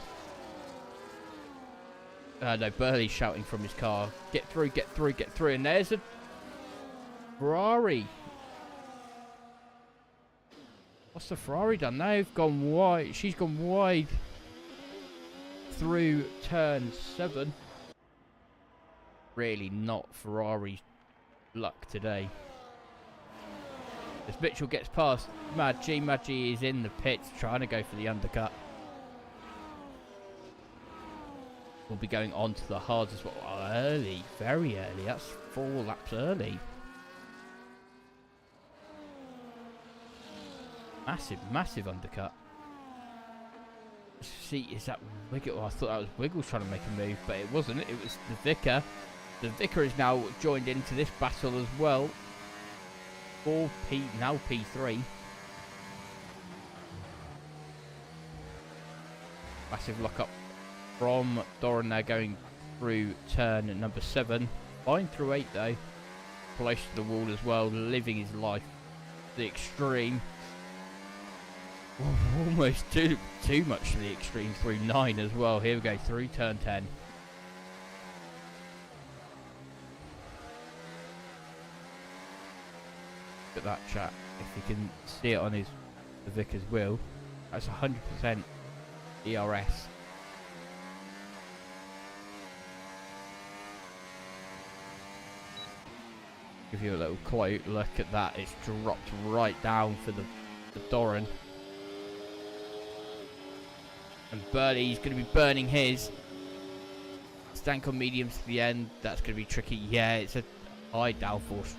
A: no, Burley shouting from his car. Get through, get through, get through. And there's a Ferrari. What's the Ferrari done? They've gone wide. She's gone wide through turn 7. Really not Ferrari's luck today. As Mitchell gets past Mad G is in the pits trying to go for the undercut. We'll be going on to the hards as well. Early, very early. That's 4 laps early. Massive, massive undercut. See, is that Wiggle? Oh, I thought that was Wiggles trying to make a move, but it wasn't. It was the Vicar. The Vicar is now joined into this battle as well. Now P3. Massive lock up from Doran there going through turn number 7. Fine through 8 though. Close to the wall as well, living his life. The extreme. Almost too much to the extreme through 9 as well. Here we go through turn 10. Look at that, chat. If you can see it on the Vicar's wheel, that's 100% ERS. Give you a little close look at that. It's dropped right down for the Doran. And Burley's going to be burning his. Stank on mediums to the end. That's going to be tricky. Yeah, it's a high downforce,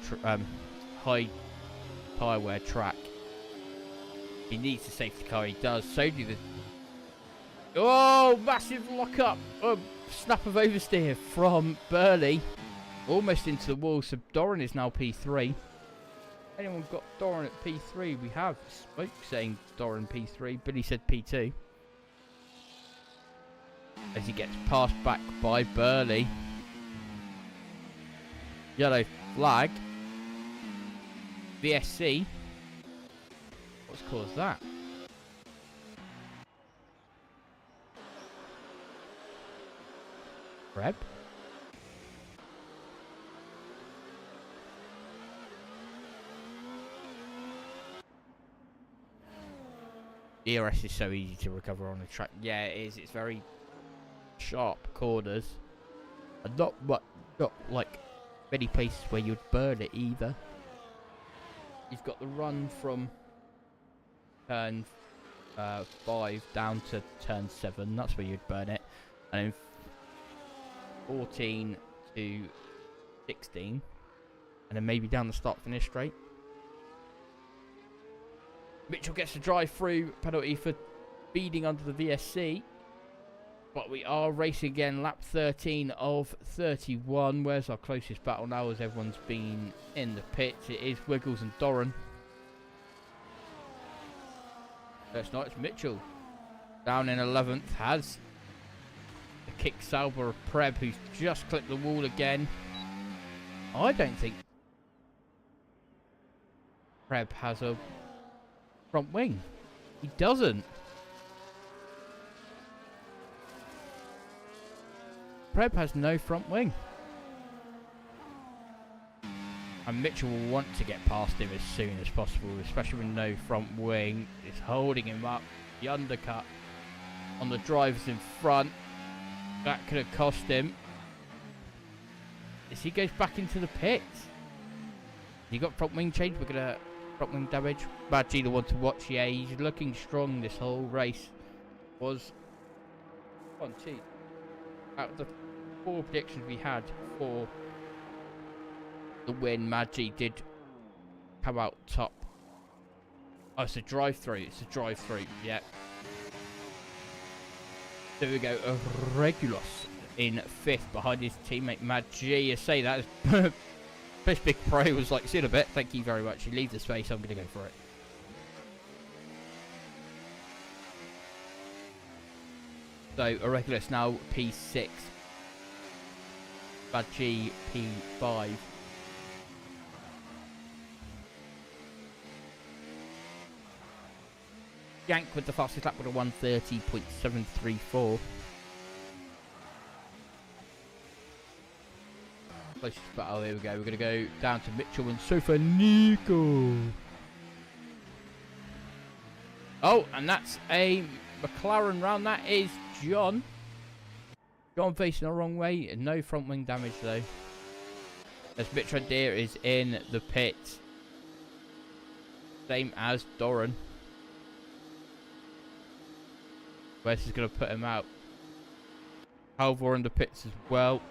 A: high tyre wear track. He needs a safety car. He does. So do the... Oh, massive lock up. Snap of oversteer from Burley. Almost into the wall. So Doran is now P3. Anyone got Doran at P3? We have. Smoke saying Doran P3. Billy said P2. As he gets passed back by Burley. Yellow flag. VSC. What's caused that? Reb? DRS is so easy to recover on the track. Yeah, it is. It's very sharp corners. And not like many places where you'd burn it either. You've got the run from turn 5 down to turn 7. That's where you'd burn it. And then 14 to 16. And then maybe down the start finish straight. Mitchell gets a drive through penalty for speeding under the VSC. But we are racing again, lap 13 of 31. Where's our closest battle now as everyone's been in the pits? It is Wiggles and Doran. It's not, it's Mitchell. Down in 11th has the kick Sauber of Preb, who's just clipped the wall again. I don't think Preb has a front wing. He doesn't. Preb has no front wing. And Mitchell will want to get past him as soon as possible, especially with no front wing. It's holding him up. The undercut on the drivers in front. That could have cost him. As he goes back into the pits. He got front wing change. We're going to front wing damage. Badgie the one to watch. Yeah, he's looking strong this whole race. Was on cheat. Out of the 4 predictions we had for the win, Maggi did come out top. Oh, it's a drive-through. It's a drive-through. Yeah. There we go. Regulus in 5th behind his teammate Maggi. I say that as Fish Big Pro was like, see you in a bit. Thank you very much. You leave the space. I'm going to go for it. So, Regulus now P6. Maggi P5. Yank with the fastest lap with a 1:30.734. Closest battle, here we go. We're going to go down to Mitchell and Sofanico. Oh, and that's a McLaren round. That is John. John facing the wrong way. And no front wing damage though. As Mitch Adair is in the pit. Same as Doran. Wes is going to put him out. Halvor in the pits as well.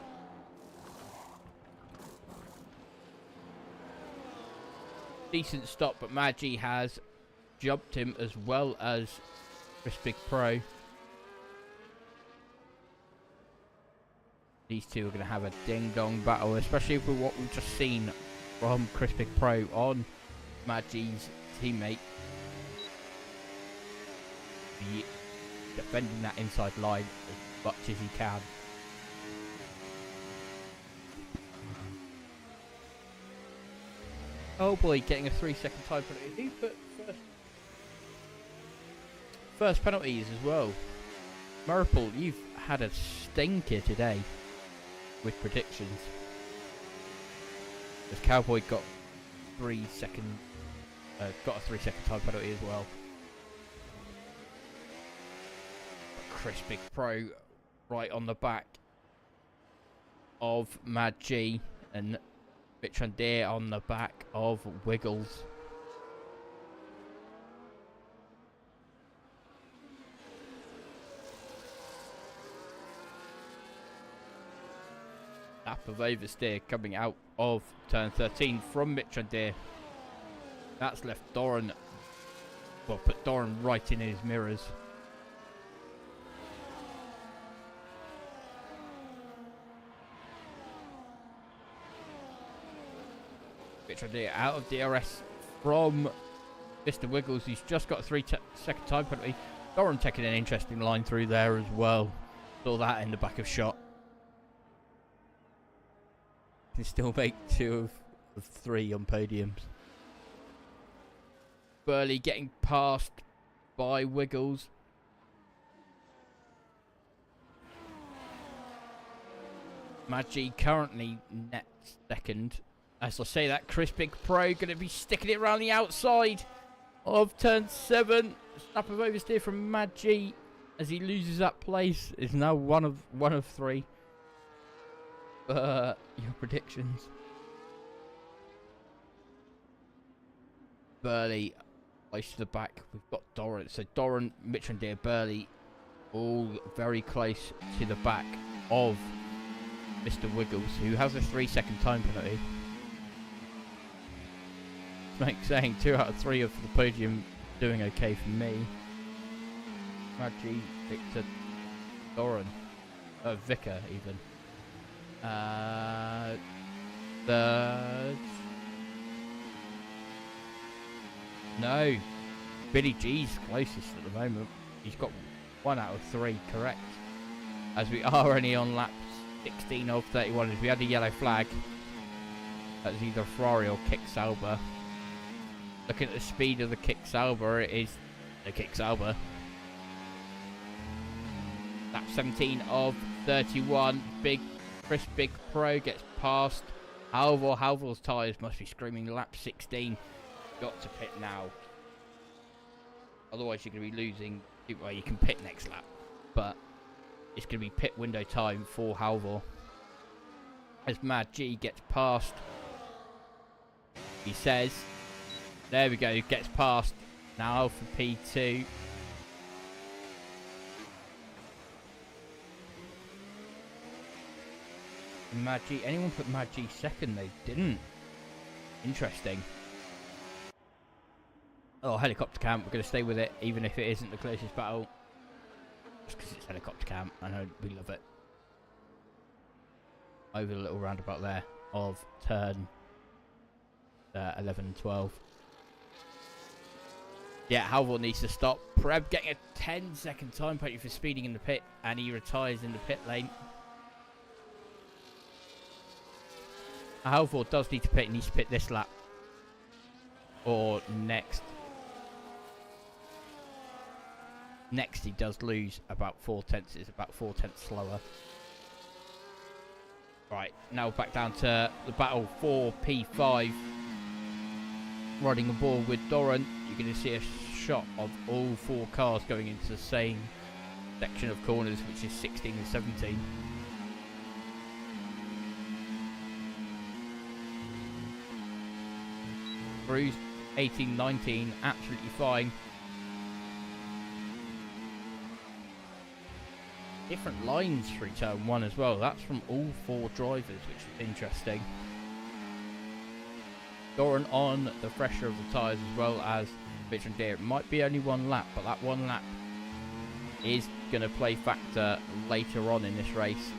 A: Decent stop, but Maggi has jumped him as well as Chris Big Pro. These two are going to have a ding-dong battle, especially for what we've just seen from Chris Big Pro on Maggi's teammate. Defending that inside line as much as he can. Oh boy, getting a 3-second time penalty. Who put first penalties as well? Murple, you've had a stinker today with predictions. As Cowboy got got a 3-second time penalty as well. Chris Big Pro right on the back of Maggi and Mitrandir on the back of Wiggles. Lap of oversteer coming out of turn 13 from Mitrandir. That's left Doran, well, put Doran right in his mirrors. Out of DRS from Mr. Wiggles. He's just got a 3-second time penalty. Doran taking an interesting line through there as well. Saw that in the back of shot. Can still make 2 of 3 on podiums. Burley getting passed by Wiggles. Maggi currently next second. As I say that, Chris Big Pro going to be sticking it around the outside. of turn 7. Snap of oversteer from Mad G as he loses that place. Is now one of 3. Your predictions. Burley close to the back. We've got Doran. So Doran, Mitchell and Deere, Burley all very close to the back of Mr. Wiggles, who has a 3-second time penalty. It's like saying 2 out of 3 of the podium doing okay for me. Maggi, Victor, Doran, Vicar even. Third. No, Billy G's closest at the moment. He's got 1 out of 3 correct. As we are only on lap 16 of 31. As we had a yellow flag. That's either Ferrari or Kick Sauber. Looking at the speed of the Kick Sauber, it is the Kick Sauber. Lap 17 of 31. Chris Big Pro gets past Halvor. Halvor's tyres must be screaming lap 16. Got to pit now. Otherwise you're going to be losing. Well, you can pit next lap, but it's going to be pit window time for Halvor. As Mad G gets past, he says, there we go, gets past. Now for P2. Mad G, anyone put Mad G second? They didn't. Interesting. Oh, helicopter camp. We're going to stay with it, even if it isn't the closest battle. Just because it's helicopter camp. I know we love it. Over the little roundabout there of turn 11 and 12. Yeah, Halvor needs to stop. Preb getting a 10-second time penalty for speeding in the pit, and he retires in the pit lane. Halvor does need to pit. He needs to pit this lap. Or next. Next, he does lose about 4 tenths. It's about 4 tenths slower. Right, now back down to the battle for P5. Riding aboard with Doran. You're going to see a shot of all 4 cars going into the same section of corners, which is 16 and 17. Cruise 18, 19, absolutely fine. Different lines through turn 1 as well. That's from all 4 drivers, which is interesting. Doran on the fresher of the tyres as well as Victor and Deere. It might be only 1 lap, but that 1 lap is going to play factor later on in this race.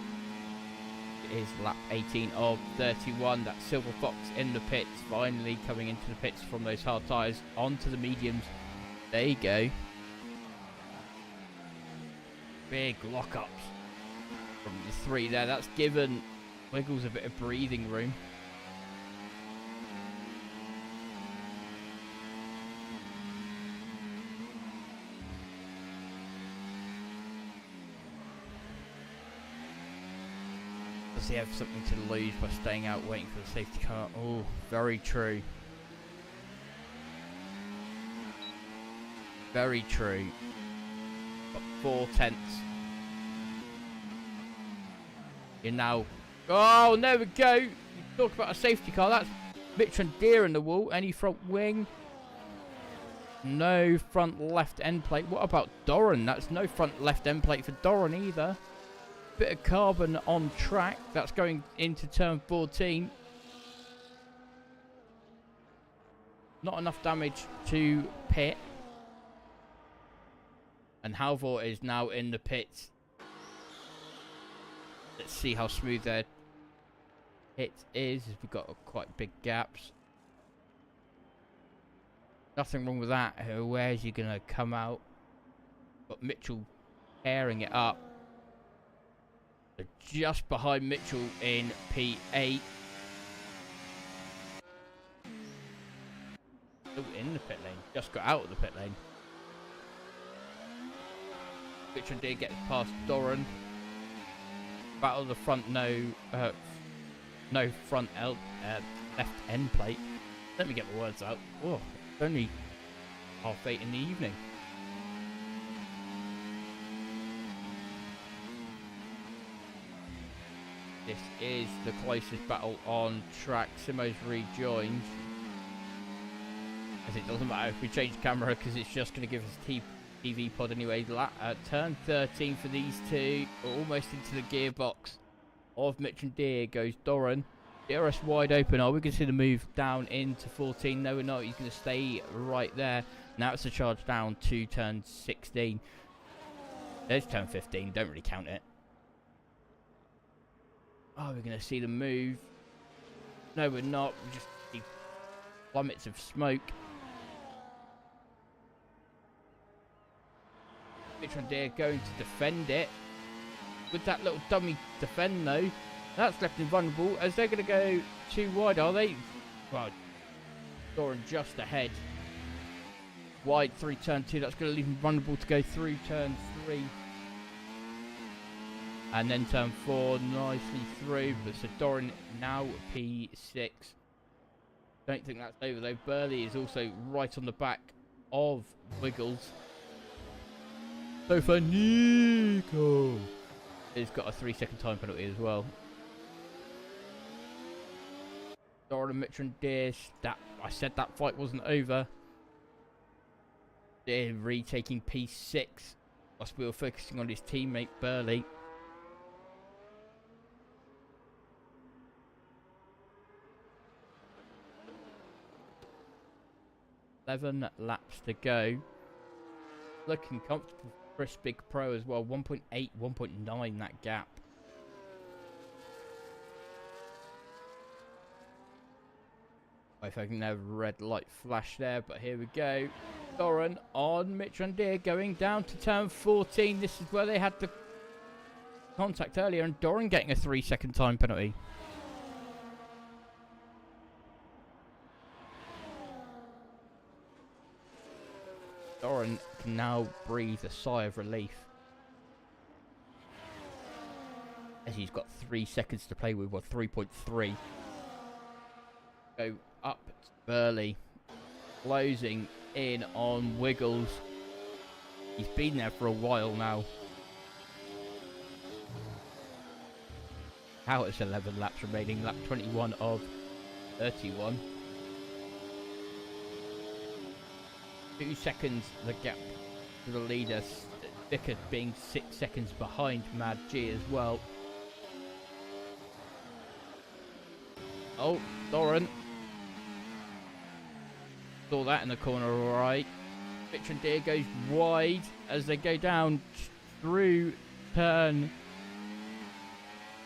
A: It is lap 18 of 31. That Silver Fox in the pits, finally coming into the pits from those hard tyres onto the mediums. There you go. Big lockups from the 3 there. That's given Wiggles a bit of breathing room. Does he have something to lose by staying out waiting for the safety car? Oh, very true. Very true. Got 4 tenths. You're now. Oh, there we go. You talk about a safety car. That's Victor and Deere in the wall. Any front wing? No front left end plate. What about Doran? That's no front left end plate for Doran either. Bit of carbon on track. That's going into turn 14. Not enough damage to pit. And Halvor is now in the pits. Let's see how smooth their pit is. We've got quite big gaps. Nothing wrong with that. Where's he going to come out? Got Mitchell tearing it up. So just behind Mitchell in P8. Still in the pit lane. Just got out of the pit lane. Victor and Deere gets past Doran. Battle the front no front left end plate. Let me get the words out. Oh, only 8:30 in the evening. This is the closest battle on track. Simo's rejoined. As it doesn't matter if we change camera because it's just going to give us TV pod anyway. Turn 13 for these two. We're almost into the gearbox of Mitch and Deere. Goes Doran. DRS wide open. Are we going to see the move down into 14? No, we're not. He's going to stay right there. Now it's a charge down to turn 16. There's turn 15. Don't really count it. Oh, we're going to see the move. No, we're not. We just see plummets of smoke. Mitch and Deere going to defend it. With that little dummy defend, though, that's left him vulnerable, as they're going to go too wide, are they? Well, Doran just ahead. Wide through turn 2. That's going to leave him vulnerable to go through turn 3. And then turn 4 nicely through. But so Doran now P6. Don't think that's over though. Burley is also right on the back of Wiggles. So for Nico, he's got a 3-second time penalty as well. Doran and Mitch and Deere. I said that fight wasn't over. Deere retaking P6. Whilst we were focusing on his teammate Burley. $11 laps to go. Looking comfortable for Chris Big Pro as well. 1.8, 1.9 that gap. If I can have a red light flash there, but here we go. Doran on Mitch and Deere going down to turn 14. This is where they had the contact earlier, and Doran getting a 3-second time penalty. Doran can now breathe a sigh of relief, as he's got 3 seconds to play with, or 3.3. Go up to Burley, closing in on Wiggles. He's been there for a while now. How it's 11 laps remaining, lap 21 of 31. 2 seconds the gap to the leader. Sticker being 6 seconds behind Mad G as well. Oh, Doran. Saw that in the corner, alright. Mitch and Deere goes wide as they go down through turn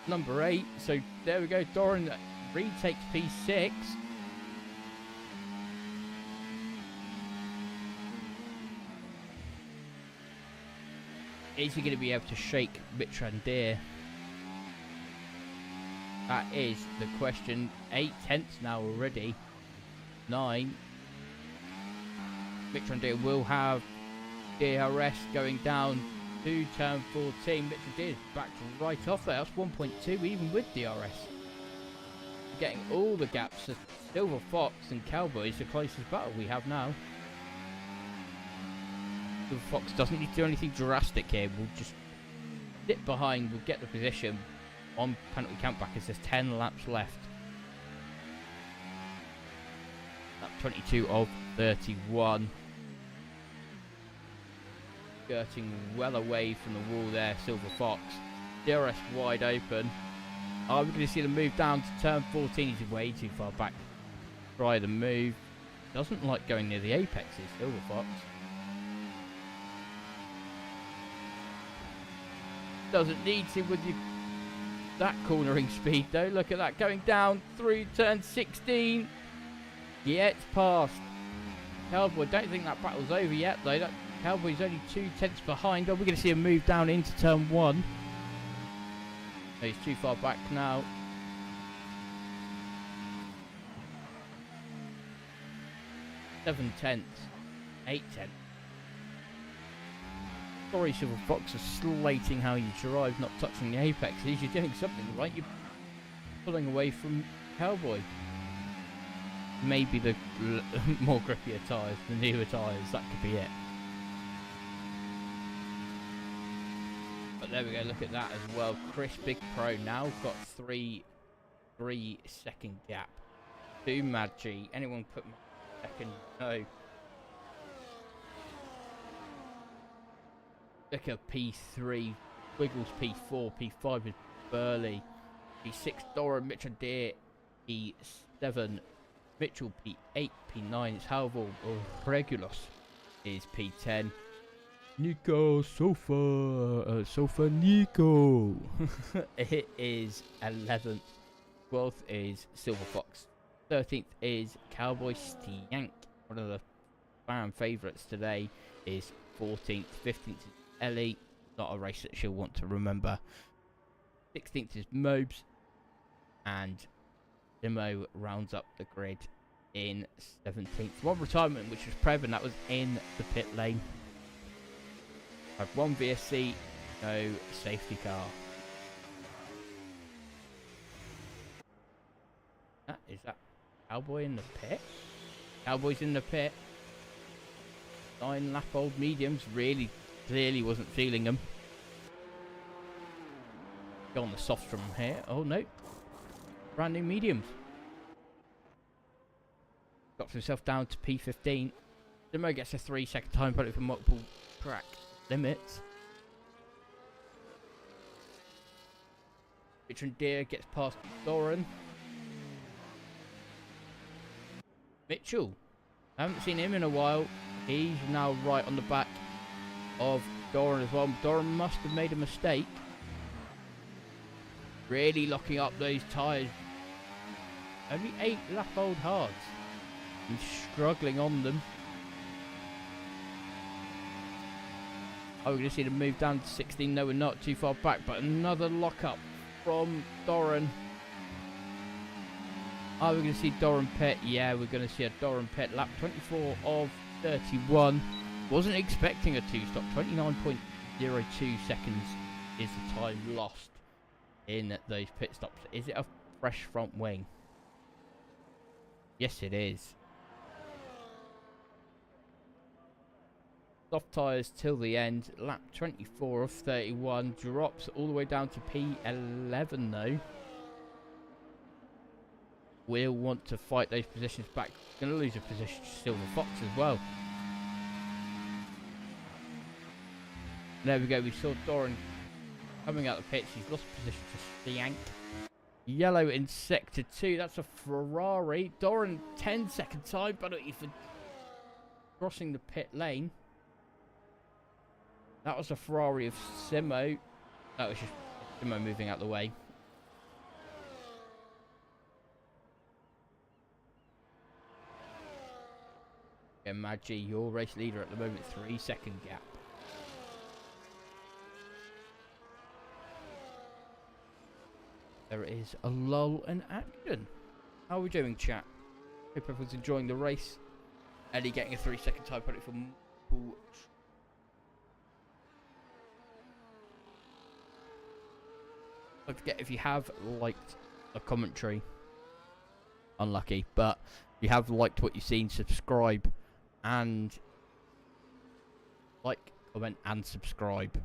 A: number 8. So there we go. Doran retakes P6. Is he going to be able to shake Mitch and Deere? That is the question. 8 tenths now already. 9. Mitch and Deere will have DRS going down to turn 14. Mitch and Deere back right off there. That's 1.2 even with DRS. Getting all the gaps. Silver Fox and Cowboy is the closest battle we have now. Silver Fox doesn't need to do anything drastic here. We'll just dip behind. We'll get the position on penalty count back as there's 10 laps left. Lap 22 of 31. Skirting well away from the wall there, Silver Fox. DRS wide open. Are we going to see the move down to turn 14? He's way too far back. Try the move. Doesn't like going near the apexes, Silver Fox. Doesn't need to with that cornering speed though. Look at that, going down through turn 16. Yeah, it's passed. Cowboy, don't think that battle's over yet though. That Cowboy's only 2 tenths behind. Are we going to see a move down into turn 1? No, he's too far back now. Seven tenths. 8 tenths. Sorry, Silver Fox, for slating how you drive, not touching the apexes. You're doing something right. You're pulling away from Cowboy. maybe the more grippier tyres, the newer tyres, that could be it. But there we go, look at that as well. Chris Big Pro now got 3-second gap to Maggi. Anyone put second? No. Look at P3, Wiggles P4, P5 is Burley, P6 Dora, Mitchell Deere, P7 Mitchell, P8, P9 is Halvor, Regulus is P10. Nico, Sofa Nico. It is 11th. 12th is Silver Fox. 13th is Cowboy Stiank. One of the fan favourites today is 14th. 15th is Ellie. Not a race that she'll want to remember. 16th is Mobes. And Demo rounds up the grid in 17th. One retirement, which was Previn, that was in the pit lane. I've one VSC, no safety car. Is that Cowboy in the pit? Cowboy's in the pit. 9-lap-old mediums, really clearly wasn't feeling them. Go on the softs from here. Oh no. Brand new mediums. Got himself down to P15. Demo gets a 3-second time penalty for multiple track limits. Richard Deere gets past Doran. Mitchell. I haven't seen him in a while. He's now right on the back of Doran as well. Doran must have made a mistake. Really locking up those tyres. Only 8-lap-old hards. He's struggling on them. Oh, we're going to see them move down to 16. No, we're not too far back, but another lock-up from Doran. Oh, we're going to see Doran pit. Yeah, we're going to see a Doran pit. Lap 24 of 31. Wasn't expecting a 2-stop. 29.02 seconds is the time lost in those pit stops. Is it a fresh front wing? Yes, it is. Soft tyres till the end. Lap 24 of 31. Drops all the way down to P11 though. We'll want to fight those positions back. Going to lose a position to Silver Fox as well. There we go. We saw Doran coming out the pits. He's lost position to Stiank. Yellow in sector 2. That's a Ferrari. Doran 10-second time penalty for crossing the pit lane. That was a Ferrari of Simo. That was just Simo moving out the way. Yeah, Maggi, your race leader at the moment. 3-second gap. There is a lull in action. How are we doing, chat? Hope everyone's enjoying the race. Eddie getting a 3-second time penalty for Paul. Don't forget, if you have liked a commentary, unlucky, but if you have liked what you've seen, subscribe and like, comment and subscribe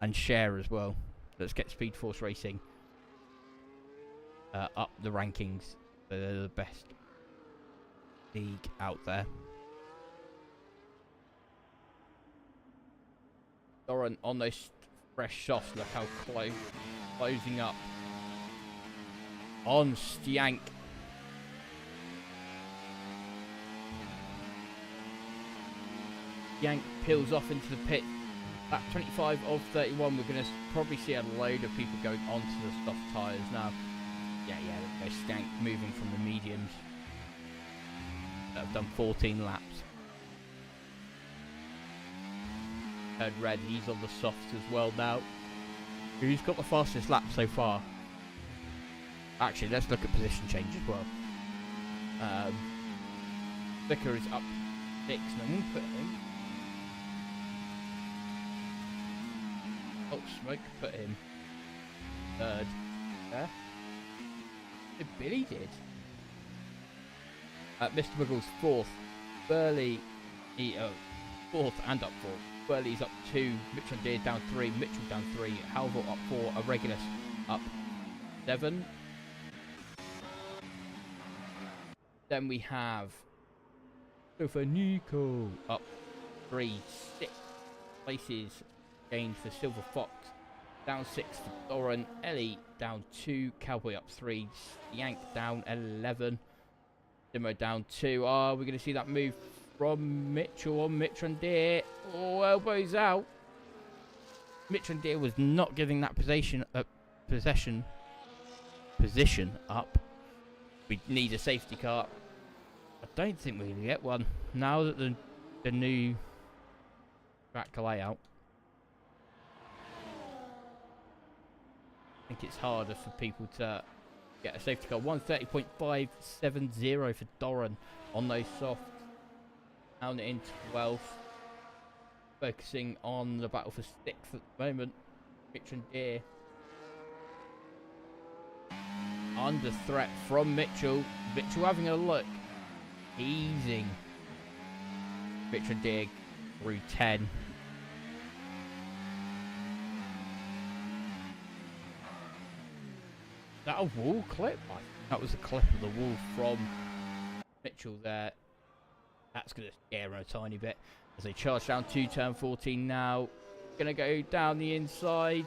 A: and share as well. Let's get Speed Force Racing up the rankings. They're the best league out there. Doran on those fresh softs. Look how closing up on Stiank. Stiank peels off into the pit. Lap 25 of 31. We're going to probably see a load of people going onto the soft tyres now. Yeah, there's Stiank moving from the mediums. I've done 14 laps. Heard Red, he's on the softs as well now. Who's got the fastest lap so far? Actually, let's look at position change as well. Vicker is up 6. No one put him. Oh, Smoke put him 3rd. There. Billy did. Mr. Wiggles fourth. Burley, fourth and up four. Burley's up 2. Mitchell and Deere down 3. Mitchell down 3. Halvor up 4. Regulus up 7. Then we have Nico up 3. 6 places gained for Silver Fox. Down 6 for Doran. Ellie down 2. Cowboy up 3. Yank down 11. Demo down 2. We're going to see that move from Mitchell on Mitchell and Deere. Oh, elbows out. Mitchell and Deere was not giving that position up. We need a safety car. I don't think we're going to get one now that the new track layout. I think it's harder for people to get a safety car. 130.570 for Doran on those softs. Down in 12th. Focusing on the battle for 6th at the moment. Mitch and Deere. Under threat from Mitchell. Mitchell having a look. Easing. Mitch and Deere through 10. Is that a wall clip? That was a clip of the wall from Mitchell there. That's going to scare him a tiny bit. As they charge down to turn 14 now. Going to go down the inside.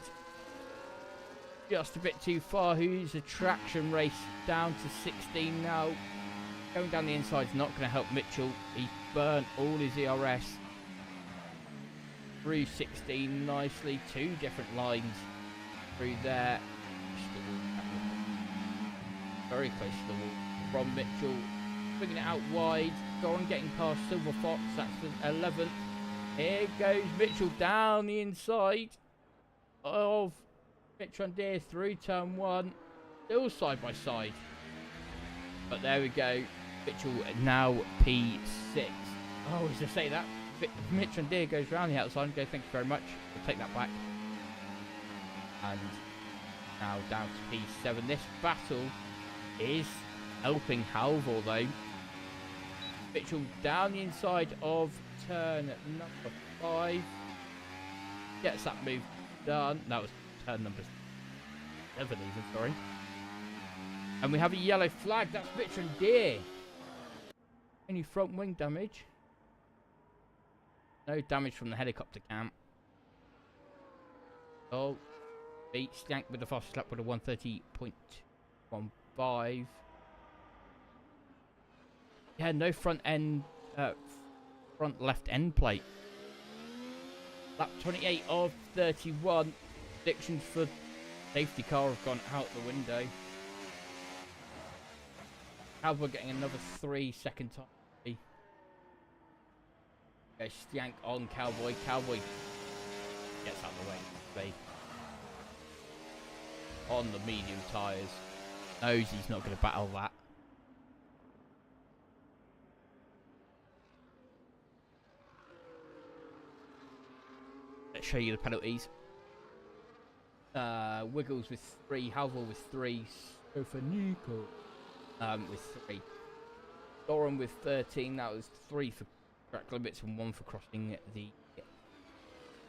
A: Just a bit too far. Who's a traction race down to 16 now. Going down the inside is not going to help Mitchell. He burnt all his ERS. Through 16 nicely. 2 different lines through there. Very close to the wall from Mitchell. Bringing it out wide. Doran getting past Silver Fox. That's the 11th. Here goes Mitchell down the inside of Mitchell and Deere through turn 1. Still side by side. But there we go. Mitchell now P6. Oh, as I say that, Mitchell and Deere goes round the outside and go, thank you very much. We'll take that back. And now down to P7. This battle is helping Halvor though. Mitchell down the inside of turn number 5. Gets that move done. That was turn number 7 even, sorry. And we have a yellow flag. That's Mitchell and Deere. Any front wing damage? No damage from the helicopter cam. Oh, beat Stank with the fastest lap with a 130.15. Yeah, no front end, front left end plate. Lap 28 of 31. Predictions for safety car have gone out the window. Cowboy getting another 3-second time. Go Stank on Cowboy. Cowboy gets out of the way. On the medium tyres. Knows he's not going to battle that. Let's show you the penalties. Wiggles with 3, Halvor with 3, Nico with 3. Doran with 13, that was 3 for track limits and 1 for crossing the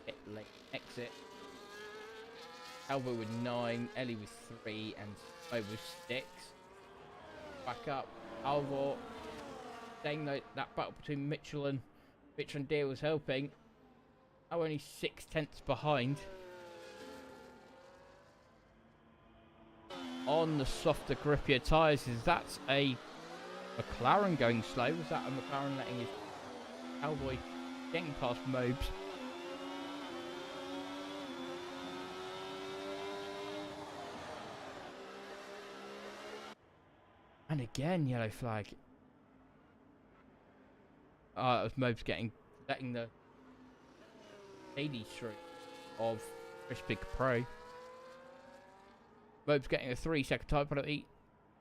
A: pit lane exit. Halvor with 9, Ellie with 3, and Mo with 6. Back up, Halvor saying that battle between Mitchell and Deere was helping. Now only 6/10 behind. On the softer, grippier tyres, is that a McLaren going slow? Was that a McLaren letting his Cowboy getting past Mobes? And again, yellow flag. It was Mobes letting the Hades through of Chris Big Pro. Mobes getting a 3-second time penalty.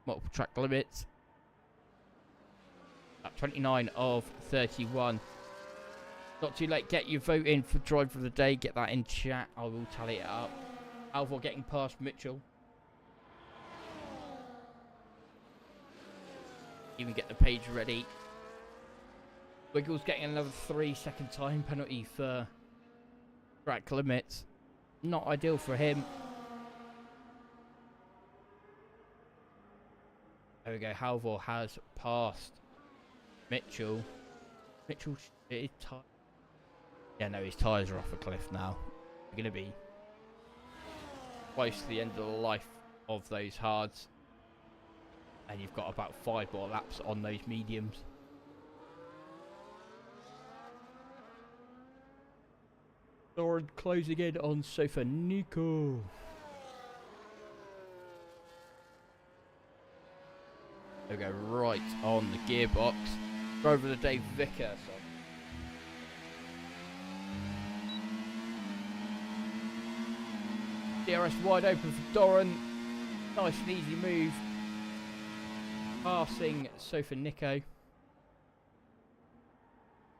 A: Multiple track limits. At 29 of 31. Not too late. Get your vote in for driver of the day. Get that in chat. I will tally it up. Halvor getting past Mitchell. even get the page ready. Wiggles getting another 3-second time penalty for track limits. Not ideal for him. There we go. Halvor has passed Mitchell. Mitchell is tired. Yeah, no, his tyres are off a cliff now. We're going to be close to the end of the life of those hards. And you've got about 5 more laps on those mediums. Doran closing in on Sofa Nico. There we go, right on the gearbox. Driver of the day, Vicker. DRS wide open for Doran. Nice and easy move. Passing Sofa Nico.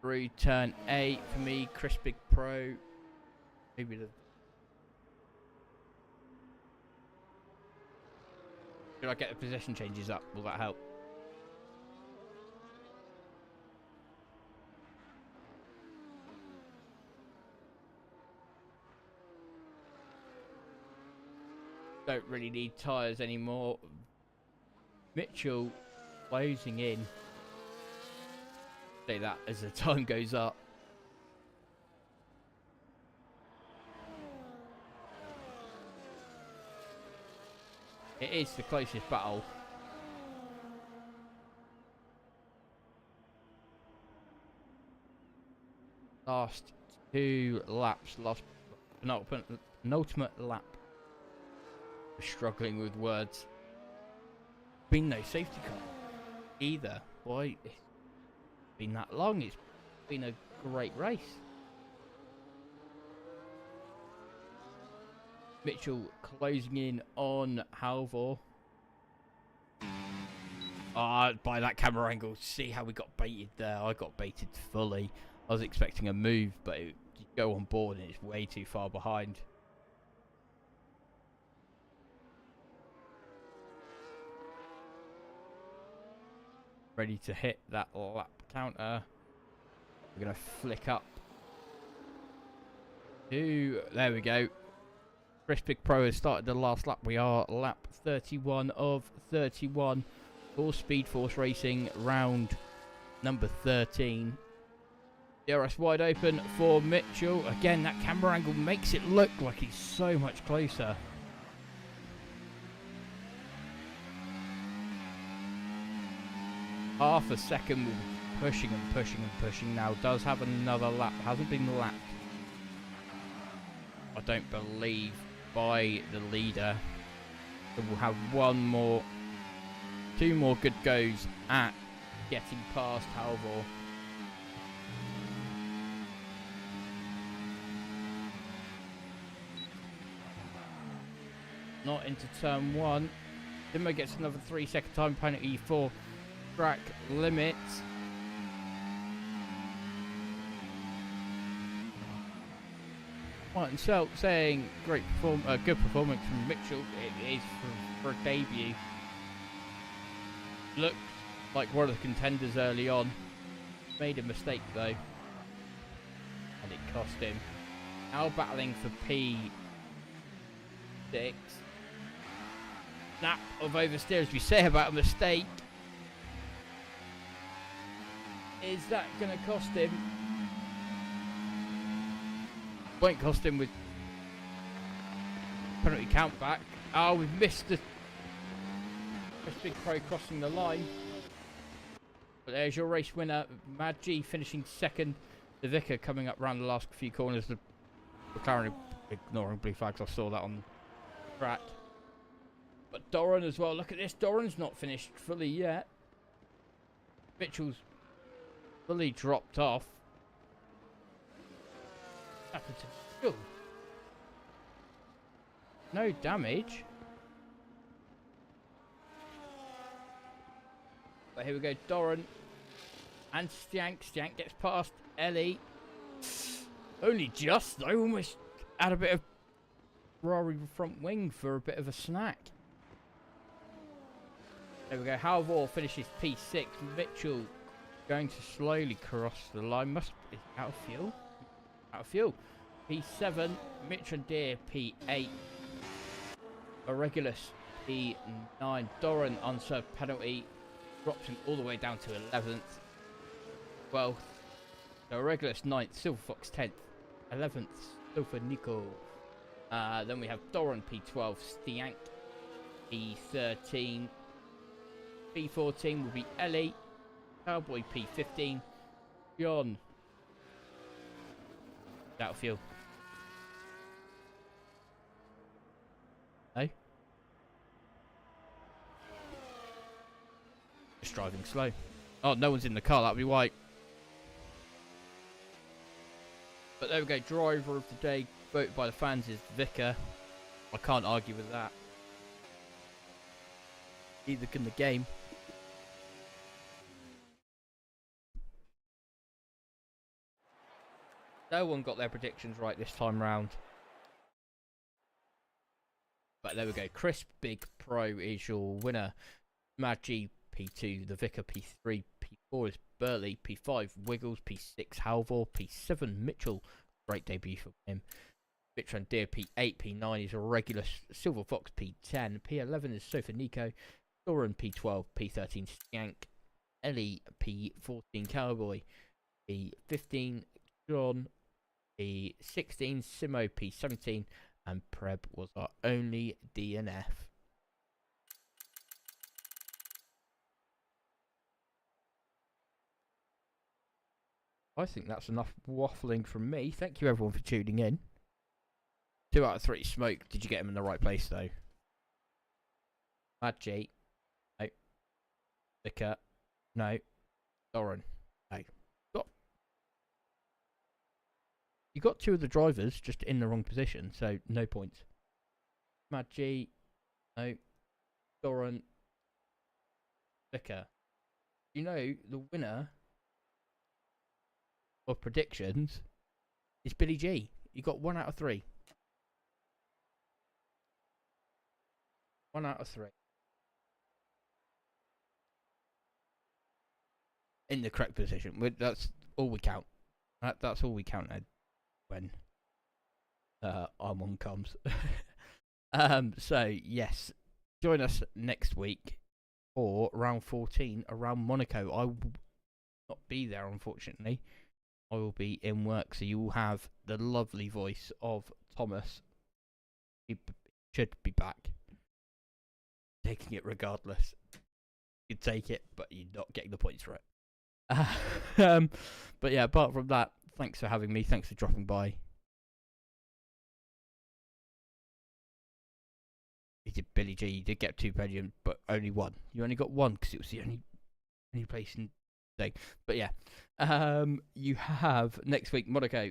A: Through turn 8 for me, Chris Big Pro. Maybe the. Should I get the position changes up? Will that help? Don't really need tyres anymore. Mitchell closing in. Say that as the time goes up. It is the closest battle. Last 2 laps, last penultimate lap. We're struggling with words. Been no safety car either. Why? It's been that long. It's been a great race. Mitchell closing in on Halvor. By that camera angle, see how we got baited there. I got baited fully. I was expecting a move, but you go on board and it's way too far behind. Ready to hit that lap counter. We're going to flick up. There we go. Chris Big Pro has started the last lap. We are lap 31 of 31 for Speed Force Racing, round number 13. DRS wide open for Mitchell. Again, that camera angle makes it look like he's so much closer. Half a second, pushing and pushing and pushing now. Does have another lap. Hasn't been lapped, I don't believe, by the leader. So we'll have two more good goes at getting past Halvor. Not into turn 1. Dimmo gets another 3-second time penalty for track limits. Martin Selt saying good performance from Mitchell. It is for a debut. Looked like one of the contenders early on. Made a mistake though, and it cost him. Now battling for P6. Snap of oversteer, as we say about a mistake. Is that going to cost him? Won't cost him with penalty count back. Oh, we've missed the Big Pro crossing the line. But there's your race winner, Mad G, finishing second. The Vicar coming up round the last few corners. The McLaren ignoring blue flags. I saw that on the track. But Doran as well. Look at this. Doran's not finished fully yet. Mitchell's fully dropped off. Happened to Mitchell. No damage. But here we go. Doran and Stank. Stank gets past Ellie. Only just though. Almost had a bit of Ferrari front wing for a bit of a snack. There we go. Halvor finishes P6. Mitchell going to slowly cross the line. Is out of fuel? Out of fuel. P7. Mitch and Deere P8. Regulus P9. Doran unserved penalty. Drops him all the way down to 11th. 12th. So Regulus 9th. Silver Fox 10th. 11th. Silver Nico. Then we have Doran P12. Stiank P13. P14 will be Ellie. Cowboy P15. John. Out of fuel. No? Just driving slow. Oh, no one's in the car. That'll be white. But there we go. Driver of the day, voted by the fans, is Vicar. I can't argue with that. Either can the game. No one got their predictions right this time round. But there we go. Crisp Big Pro is your winner. Maggi P2, the Vicar P3, P4 is Burley, P5 Wiggles, P6 Halvor, P7 Mitchell. Great debut for him. Mitch and Deere P8, P9 is a regular Silver Fox P10, P11 is Sofa Nico, Doran P12, P13 Skank, Ellie P14 Cowboy, P15 John, P16 Simo, P17, and Preb was our only DNF. I think that's enough waffling from me. Thank you everyone for tuning in. 2 out of 3 smoke. Did you get him in the right place though? Maggi. No. Vicar. No. Doran. No. You got 2 of the drivers just in the wrong position, so no points. Maggi. No. Doran. Vicar. You know the winner of predictions is Billy G. You got 1 out of 3. 1 out of 3. In the correct position. That's all we count. That's all we count when I'm on comms. So yes, join us next week for round 14 around Monaco. I will not be there, unfortunately. I will be in work, so you will have the lovely voice of Thomas. He should be back. Taking it regardless. You take it, but you're not getting the points for it. But yeah, apart from that, thanks for having me. Thanks for dropping by. You did Billy G. You did get 2 podiums, but only 1. You only got 1 because it was the only place in thing. But yeah, you have next week Monaco,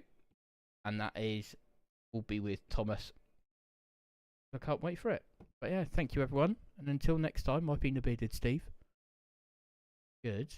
A: and that will be with Thomas. I can't wait for it. But yeah, thank you everyone, and until next time, I've been the Bearded Steve. Good.